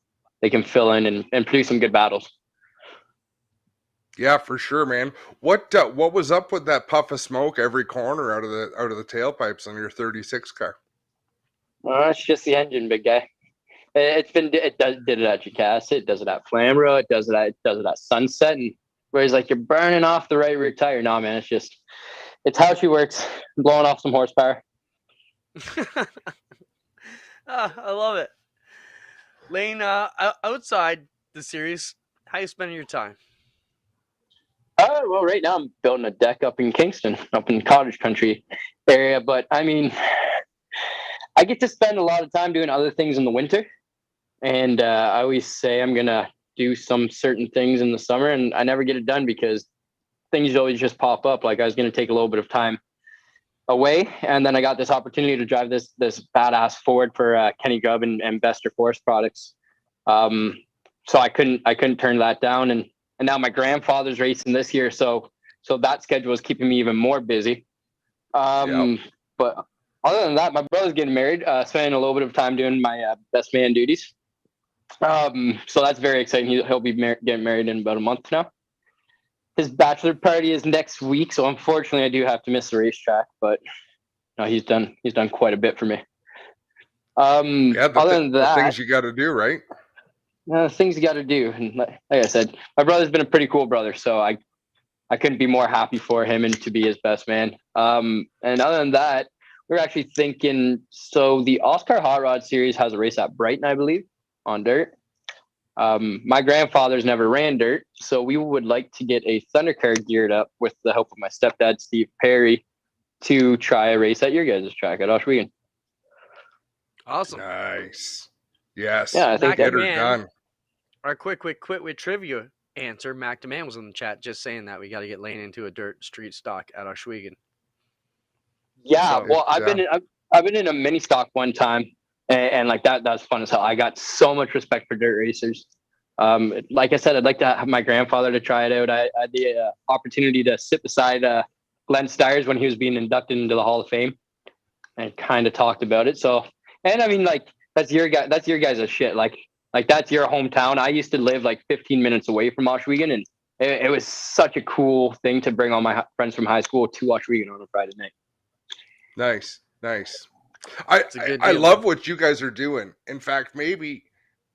They can fill in and produce some good battles. Yeah, for sure, man. What was up with that puff of smoke every corner out of the tailpipes on your 36 car? It's just the engine, big guy. Did it at Jacassa, it does it at Flamboro, it does it at Sunset, and where he's like, you're burning off the right rear tire. No, man, it's how she works, blowing off some horsepower. I love it. Lane, outside the series, how you spending your time? Well, right now I'm building a deck up in Kingston, up in cottage country area, but I mean, I get to spend a lot of time doing other things in the winter. And I always say I'm going to do some certain things in the summer, and I never get it done because things always just pop up. Like I was going to take a little bit of time away, and then I got this opportunity to drive this badass Ford for Kenny Grubb and Bester Forest Products. So I couldn't turn that down. And now my grandfather's racing this year, so that schedule is keeping me even more busy. But other than that, my brother's getting married, spending a little bit of time doing my best man duties. So that's very exciting. He'll be getting married in about a month now. His bachelor party is next week, so unfortunately I do have to miss the racetrack, but no, he's done quite a bit for me. Other than that, the things you got to do, right? Things you got to do. And like I said, my brother's been a pretty cool brother, so I couldn't be more happy for him and to be his best man. And other than that, we're actually thinking, so the Oscar Hot Rod Series has a race at Brighton, I believe, on dirt. My grandfather's never ran dirt, so we would like to get a Thunder car geared up with the help of my stepdad, Steve Perry, to try a race at your guys' track at Oshwegan. Awesome. Nice. Yes. Yeah, I think get her done. Our quick with trivia answer, Mac DeMan was in the chat just saying that we got to get Lane into a dirt street stock at Oshwegan. Yeah, well, I've been in a mini stock one time, and like that was fun as hell. I got so much respect for dirt racers. Like I said, I'd like to have my grandfather to try it out. I had the opportunity to sit beside Glenn Stiers when he was being inducted into the Hall of Fame, and kind of talked about it. So, and I mean, like that's your guys' shit. Like that's your hometown. I used to live like 15 minutes away from Oshwegan, and it was such a cool thing to bring all my friends from high school to Oshwegan on a Friday night. Nice. I love what you guys are doing. In fact, maybe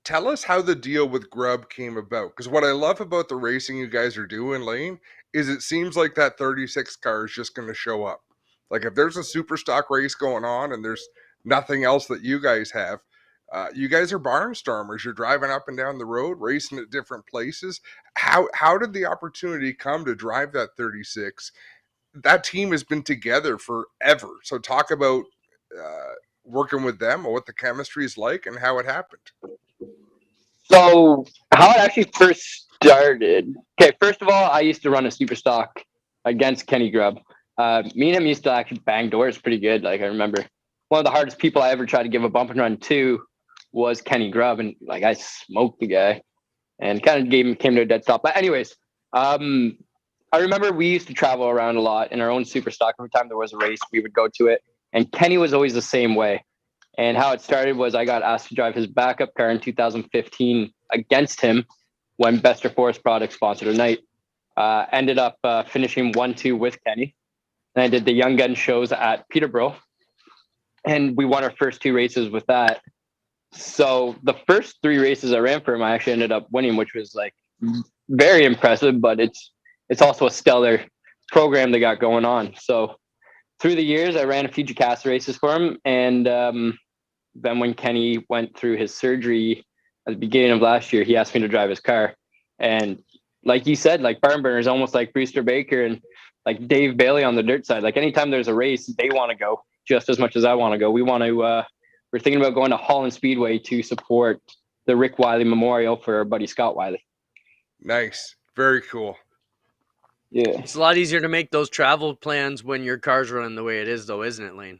tell us how the deal with Grubb came about. Because what I love about the racing you guys are doing, Lane, is it seems like that 36 car is just going to show up. Like if there's a super stock race going on and there's nothing else that you guys have, you guys are barnstormers. You're driving up and down the road, racing at different places. How did the opportunity come to drive that 36? That team has been together forever. So talk about working with them or what the chemistry is like and how it happened. So how it actually first started. Okay, first of all, I used to run a super stock against Kenny Grubb. Me and him used to actually bang doors pretty good. Like I remember one of the hardest people I ever tried to give a bump and run to was Kenny Grubb, and like I smoked the guy and kind of came to a dead stop. But anyways, I remember we used to travel around a lot in our own super stock. Every time there was a race, we would go to it. And Kenny was always the same way. And how it started was I got asked to drive his backup car in 2015 against him when Bester Forest Products sponsored a night. Ended up finishing 1-2 with Kenny. And I did the Young Gun shows at Peterborough. And we won our first 2 races with that. So the first 3 races I ran for him, I actually ended up winning, which was like very impressive, but it's also a stellar program they got going on. So through the years, I ran a few Jacassa races for him. And then when Kenny went through his surgery at the beginning of last year, he asked me to drive his car. And like you said, like barn burners, almost like Brewster Baker and like Dave Bailey on the dirt side. Like anytime there's a race, they want to go just as much as I want to go. We want to, we're thinking about going to Holland Speedway to support the Rick Wiley Memorial for our buddy Scott Wiley. Nice. Very cool. Yeah. It's a lot easier to make those travel plans when your car's running the way it is, though, isn't it, Lane?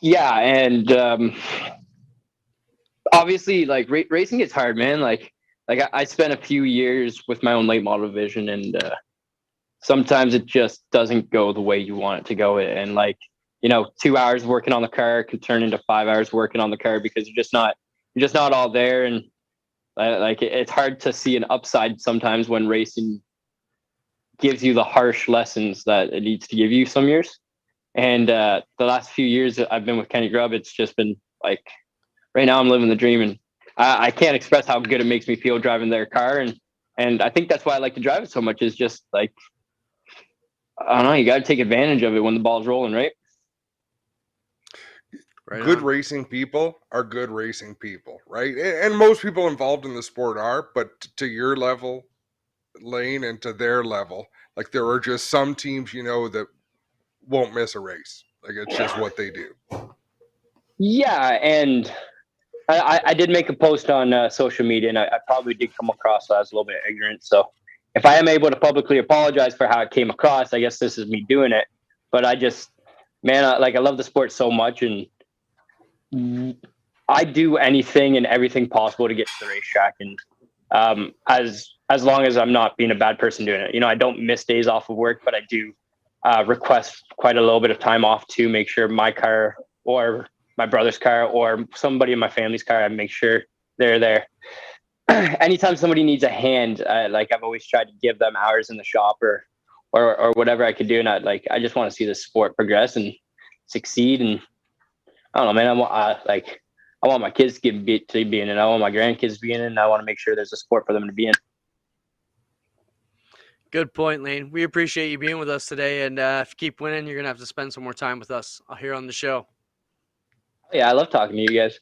Yeah, and obviously, like racing gets hard, man. Like like I spent a few years with my own late model division, and sometimes it just doesn't go the way you want it to go. And like, 2 hours working on the car can turn into 5 hours working on the car because you're just not all there. And like it's hard to see an upside sometimes when racing gives you the harsh lessons that it needs to give you some years. And the last few years that I've been with Kenny Grubb, it's just been like, right now I'm living the dream, and I can't express how good it makes me feel driving their car. And I think that's why I like to drive it so much, is just like, I don't know, you got to take advantage of it when the ball's rolling, right? Good racing people are good racing people, right? And most people involved in the sport are, but to your level, Lane, and to their level, like there are just some teams, that won't miss a race. Like it's just what they do. Yeah, and I did make a post on social media, and I probably did come across as a little bit ignorant. So if I am able to publicly apologize for how it came across, I guess this is me doing it. But I just, man, I love the sport so much, and I do anything and everything possible to get to the racetrack. And as long as I'm not being a bad person doing it, I don't miss days off of work, but I do request quite a little bit of time off to make sure my car or my brother's car or somebody in my family's car, I make sure they're there. Anytime somebody needs a hand, like I've always tried to give them hours in the shop or whatever I could do. And I just want to see the sport progress and succeed. And I don't know, man, I want my kids to be in it. I want my grandkids to be in it. And I want to make sure there's a sport for them to be in. Good point, Lane. We appreciate you being with us today. And if you keep winning, you're going to have to spend some more time with us here on the show. Yeah, I love talking to you guys.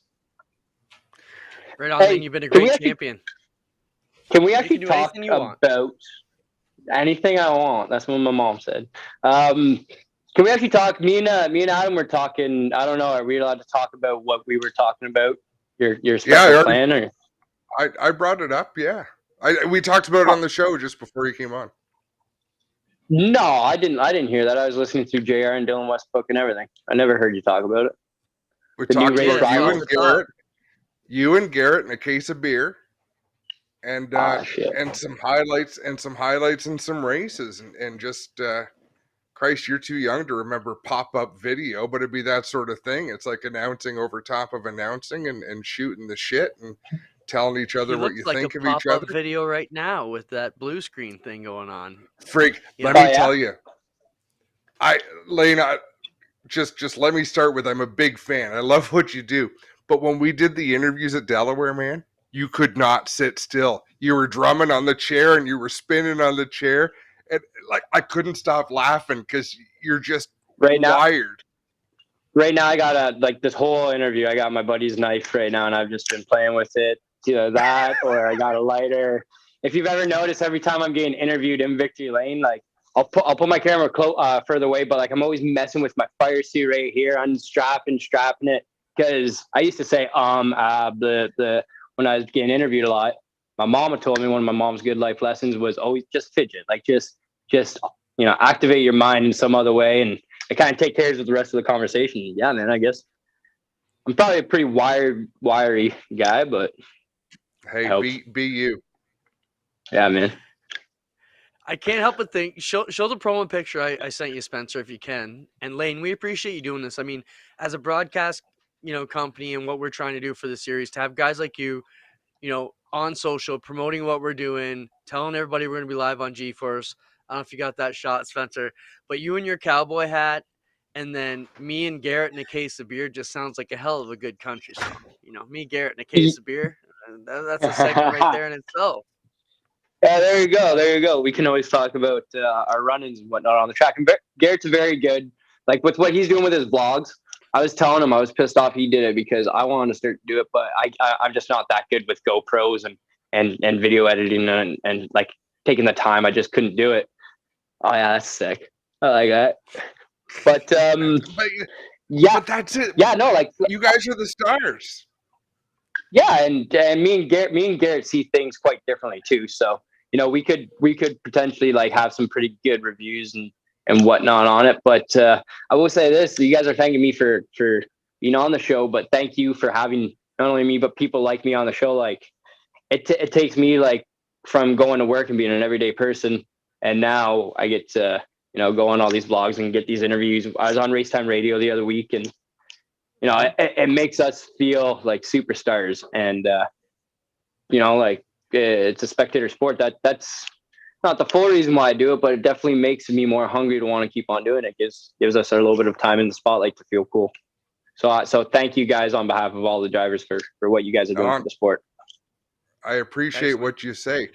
Right on, Lane. You've been a great champion. Can we actually talk about anything I want? That's what my mom said. Can we actually talk? Me and Adam were talking. I don't know. Are we allowed to talk about what we were talking about? Your special plan? Or? I brought it up. Yeah, we talked about it on the show just before you came on. No, I didn't hear that. I was listening to JR and Dylan Westbrook and everything. I never heard you talk about it. We talked about you and Garrett and a case of beer, and some highlights and some races and just. Christ, you're too young to remember pop-up video, but it'd be that sort of thing. It's like announcing over top of announcing and shooting the shit and telling each other what you think of each other. Video right now with that blue screen thing going on. Freak, let me tell you. Lane, just let me start with, I'm a big fan. I love what you do. But when we did the interviews at Delaware, man, you could not sit still. You were drumming on the chair and you were spinning on the chair. And like I couldn't stop laughing because you're just wired. Right now, I got this whole interview. I got my buddy's knife right now, and I've just been playing with it. Either that, or I got a lighter. If you've ever noticed, every time I'm getting interviewed in Victory Lane, like I'll put my camera further away, but like I'm always messing with my fire suit right here, strapping it, because I used to say when I was getting interviewed a lot. My mama told me one of my mom's good life lessons was always just fidget, like just activate your mind in some other way, and it kind of take care of the rest of the conversation. Yeah, man, I guess I'm probably a pretty wiry guy, but hey, be you. Yeah, man. I can't help but think. Show the promo picture I sent you, Spencer, if you can. And Lane, we appreciate you doing this. I mean, as a broadcast, company and what we're trying to do for the series, to have guys like you, on social, promoting what we're doing, telling everybody we're going to be live on G-Force. I don't know if you got that shot, Spencer, but you in your cowboy hat, and then me and Garrett in a case of beer just sounds like a hell of a good country song. Me, Garrett in a case of beer. That's a segment right there in itself. Yeah, there you go. We can always talk about our run-ins and whatnot on the track. And Garrett's very good. Like with what he's doing with his vlogs, I was telling him I was pissed off he did it because I wanted to start to do it, but I'm just not that good with GoPros and video editing and like taking the time. I just couldn't do it. Oh yeah, that's sick. I like that. But yeah, but that's it. Yeah, no, like you guys are the stars. Yeah, and me and Garrett see things quite differently too. So we could potentially like have some pretty good reviews and whatnot on it. But I will say this: you guys are thanking me for being on the show, but thank you for having not only me but people like me on the show. Like it takes me like from going to work and being an everyday person, and now I get to go on all these vlogs and get these interviews. I was on Racetime Radio the other week, and it makes us feel like superstars, and like it's a spectator sport. That's not the full reason why I do it, but it definitely makes me more hungry to want to keep on doing it. Gives us a little bit of time in the spotlight to feel cool. So thank you guys on behalf of all the drivers for what you guys are doing for the sport. I appreciate what you say.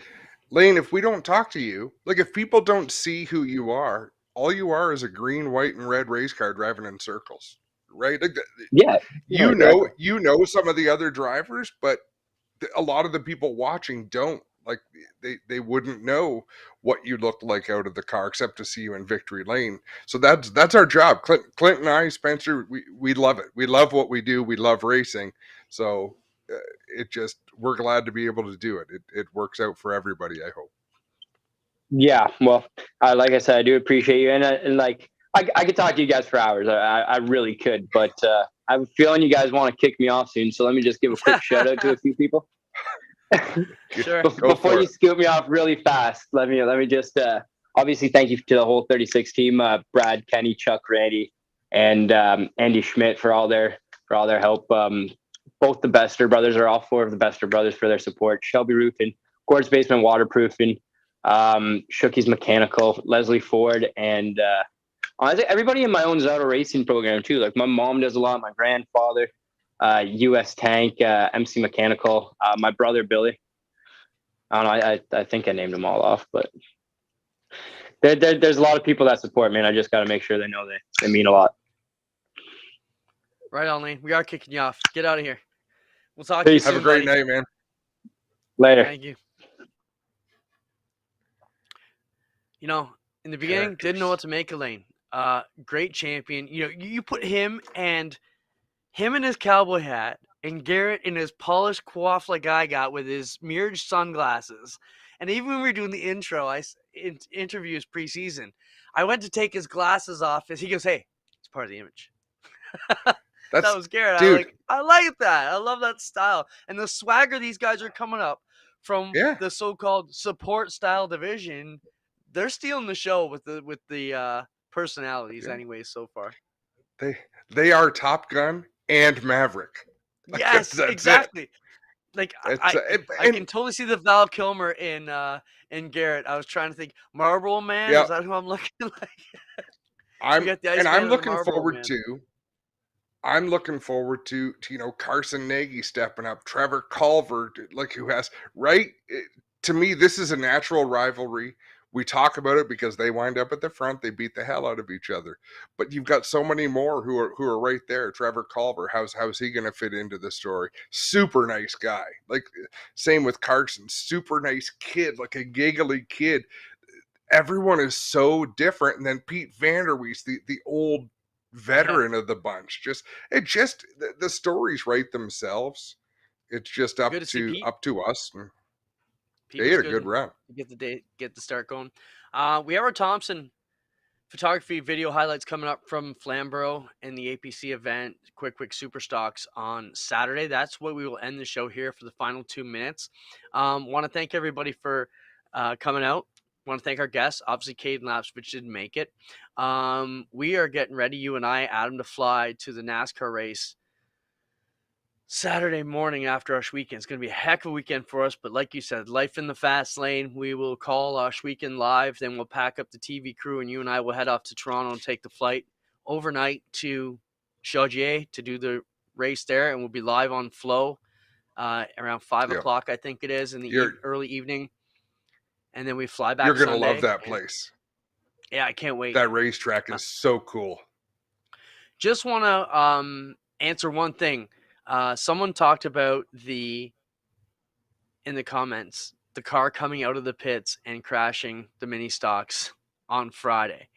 Lane, if we don't talk to you, like if people don't see who you are, all you are is a green, white, and red race car driving in circles, right? Like, yeah. You know some of the other drivers, but a lot of the people watching don't. Like they wouldn't know what you looked like out of the car except to see you in victory lane. So that's our job. Clint and I, Spencer, we love it. We love what we do. We love racing. So we're glad to be able to do it. It works out for everybody, I hope. Yeah, well, like I said, I do appreciate you, and like I could talk to you guys for hours. I really could, but I have a feeling you guys want to kick me off soon. So let me just give a quick shout out to a few people. Sure. Before you scoot me off really fast, let me just obviously thank you to the whole 36 team, Brad, Kenny, Chuck, Randy, and Andy Schmidt for all their help. Both the Bester brothers, or all four of the Bester brothers, for their support. Shelby Roofing, Gord's Basement Waterproofing, Shookie's Mechanical, Leslie Ford, and honestly, everybody in my own Zardo racing program too. Like my mom does a lot, my grandfather, US Tank, MC Mechanical, my brother Billy. I don't know. I think I named them all off, but there's a lot of people that support me, and I just got to make sure they know they mean a lot. Right on, Lane. We are kicking you off. Get out of here. We'll talk to you soon. Have a great buddy. night, man. Later. Thank you. In the beginning, didn't know what to make of Lane. Great champion. You put him in his cowboy hat and Garrett in his polished coif like I got with his mirrored sunglasses. And even when we were doing the interviews preseason, I went to take his glasses off as he goes, "Hey, it's part of the image." That was Garrett. Dude. I like that. I love that style. And the swagger these guys are coming up from the so-called support style division. They're stealing the show with the personalities anyways so far. They are Top Gun and Maverick. Yes, that's exactly. It. Like I can totally see the Val Kilmer in Garrett. I was trying to think Marlboro Man. Is that who I'm looking like? I'm looking forward to Carson Nagy stepping up, Trevor Culver, who has to me, this is a natural rivalry. We talk about it because they wind up at the front. They beat the hell out of each other. But you've got so many more who are right there. Trevor Culver, how's he going to fit into the story? Super nice guy. Same with Carson. Super nice kid, like a giggly kid. Everyone is so different. And then Pete Vanderwees, the old veteran of the bunch. The stories write themselves. It's just up to us. They had a good run. Get the start going. We have our Thompson photography video highlights coming up from Flamboro and the APC event, quick super stocks on Saturday. That's what we will end the show here for the final 2 minutes. Want to thank everybody for coming out. Want to thank our guests, obviously Caden Laps, which didn't make it. We are getting ready, you and I, Adam, to fly to the NASCAR race Saturday morning after our weekend. It's going to be a heck of a weekend for us, but like you said, life in the fast lane. We will call our weekend live, then we'll pack up the TV crew, and you and I will head off to Toronto and take the flight overnight to Chaudier to do the race there, and we'll be live on Flow around 5 o'clock, I think it is, in the early evening, and then we fly back. You're going to love that place. Yeah, I can't wait. That racetrack is so cool. Just want to answer one thing. Someone talked about in the comments, the car coming out of the pits and crashing the mini stocks on Friday.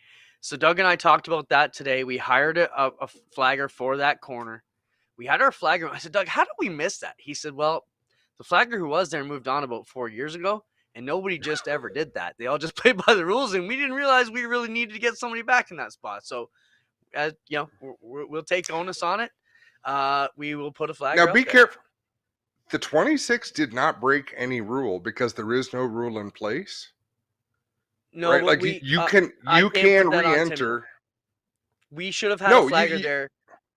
So Doug and I talked about that today. We hired a flagger for that corner. We had our flagger. I said, Doug, how did we miss that? He said, well, the flagger who was there moved on about 4 years ago, and nobody just ever did that. They all just played by the rules, and we didn't realize we really needed to get somebody back in that spot. So, we'll take onus on it. We will put a flag. Now, be careful. the 26 did not break any rule because there is no rule in place. No, right? but Like we, you can I can't re-enter. put that on Tim. We should have had No, a flagger there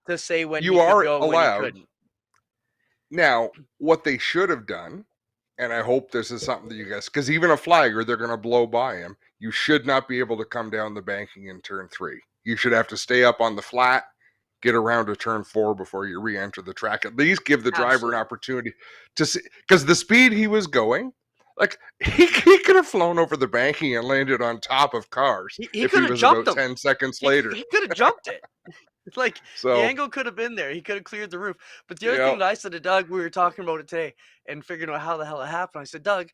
to say when you he are could go and when allowed. he couldn't. Now, what they should have done, and I hope this is something that you guys, because even a flagger, they're going to blow by him. You should not be able to come down the banking in turn 3. You should have to stay up on the flat, get around to turn 4 before you re-enter the track. At least give the driver an opportunity to see, because the speed he was going, like he could have flown over the banking and landed on top of cars He if could he have was jumped about them. 10 seconds later. He could have jumped it. Like So, the angle could have been there. He could have cleared the roof. But the other thing that I said to Doug, we were talking about it today and figuring out how the hell it happened. I said, Doug,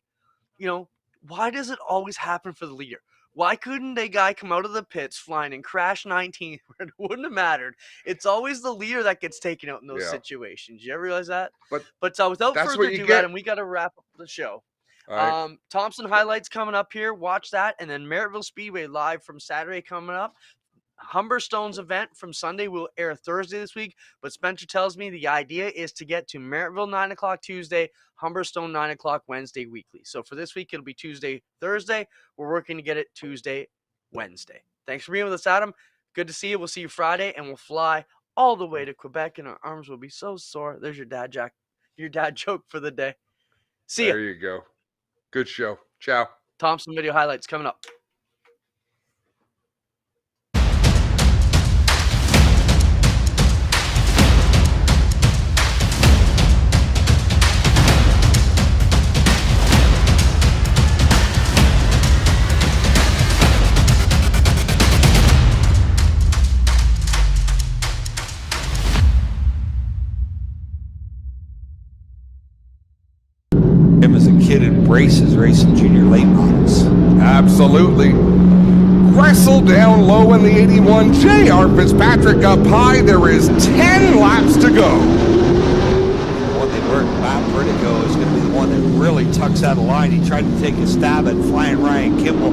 why does it always happen for the leader? Why couldn't a guy come out of the pits flying and crash 19 where it wouldn't have mattered? It's always the leader that gets taken out in those situations. You ever realize that? But without further ado, Adam, we got to wrap up the show. Right. Thompson highlights coming up here. Watch that. And then Merrittville Speedway live from Saturday coming up. Humberstone's event from Sunday will air Thursday this week, but Spencer tells me the idea is to get to Merrittville 9 o'clock Tuesday, Humberstone 9 o'clock Wednesday weekly. So for this week, it'll be Tuesday, Thursday. We're working to get it Tuesday, Wednesday. Thanks for being with us, Adam. Good to see you. We'll see you Friday, and we'll fly all the way to Quebec, and our arms will be so sore. There's your dad joke for the day. See ya. There you go. Good show. Ciao. Thompson video highlights coming up. Him as a kid in braces racing junior late models. Absolutely. Gresel down low in the 81. J.R. Fitzpatrick up high. There is 10 laps to go. The one they worked lap Vertigo is going to be the one that really tucks out of line. He tried to take a stab at flying Ryan Kimball.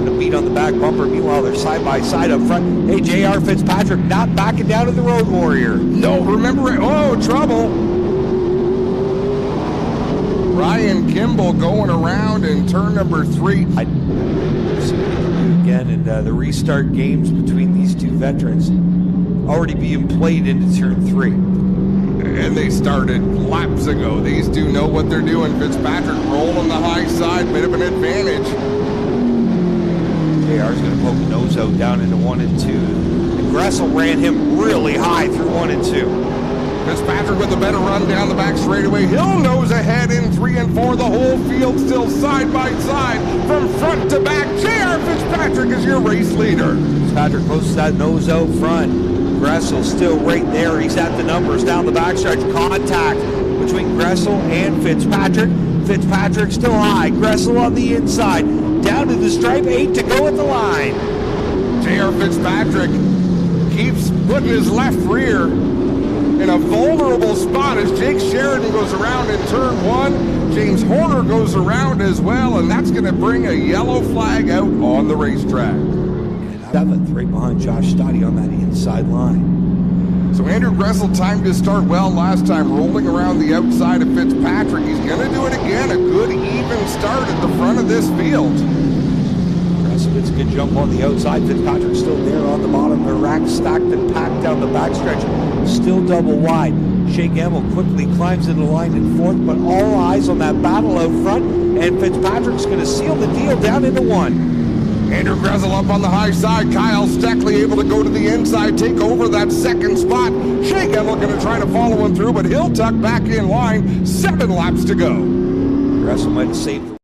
The beat on the back bumper. Meanwhile, they're side by side up front. Hey, J.R. Fitzpatrick not backing down to the Road Warrior. No, remember it. Oh, trouble. Ryan Kimball going around in turn number 3. Again, and the restart games between these two veterans already being played into turn 3. And they started laps ago. These two know what they're doing. Fitzpatrick rolling the high side, bit of an advantage. JR's going to poke a nose out down into 1 and 2. And Gresel ran him really high through 1 and 2. Fitzpatrick with a better run down the back straightaway. Hill nose ahead in 3 and 4. The whole field still side by side from front to back. J.R. Fitzpatrick is your race leader. Fitzpatrick posts that nose out front. Gresel still right there. He's at the numbers down the backstretch. Contact between Gresel and Fitzpatrick. Fitzpatrick still high. Gresel on the inside. Down to the stripe. 8 to go at the line. J.R. Fitzpatrick keeps putting his left rear in a vulnerable spot as Jake Sheridan goes around in turn 1. James Horner goes around as well, and that's going to bring a yellow flag out on the racetrack. And 7th, right behind Josh Stoddy on that inside line. So Andrew Gresel timed his start well last time, rolling around the outside of Fitzpatrick. He's going to do it again. A good even start at the front of this field. Gresel gets a good jump on the outside. Fitzpatrick still there on the bottom. The rack stacked and packed down the backstretch. Still double wide. Shea Gamble quickly climbs into the line in 4th, but all eyes on that battle out front, and Fitzpatrick's going to seal the deal down into 1. Andrew Gresel up on the high side. Kyle Steckley able to go to the inside, take over that second spot. Shea Gamble going to try to follow him through, but he'll tuck back in line. 7 laps to go. Gresel might have saved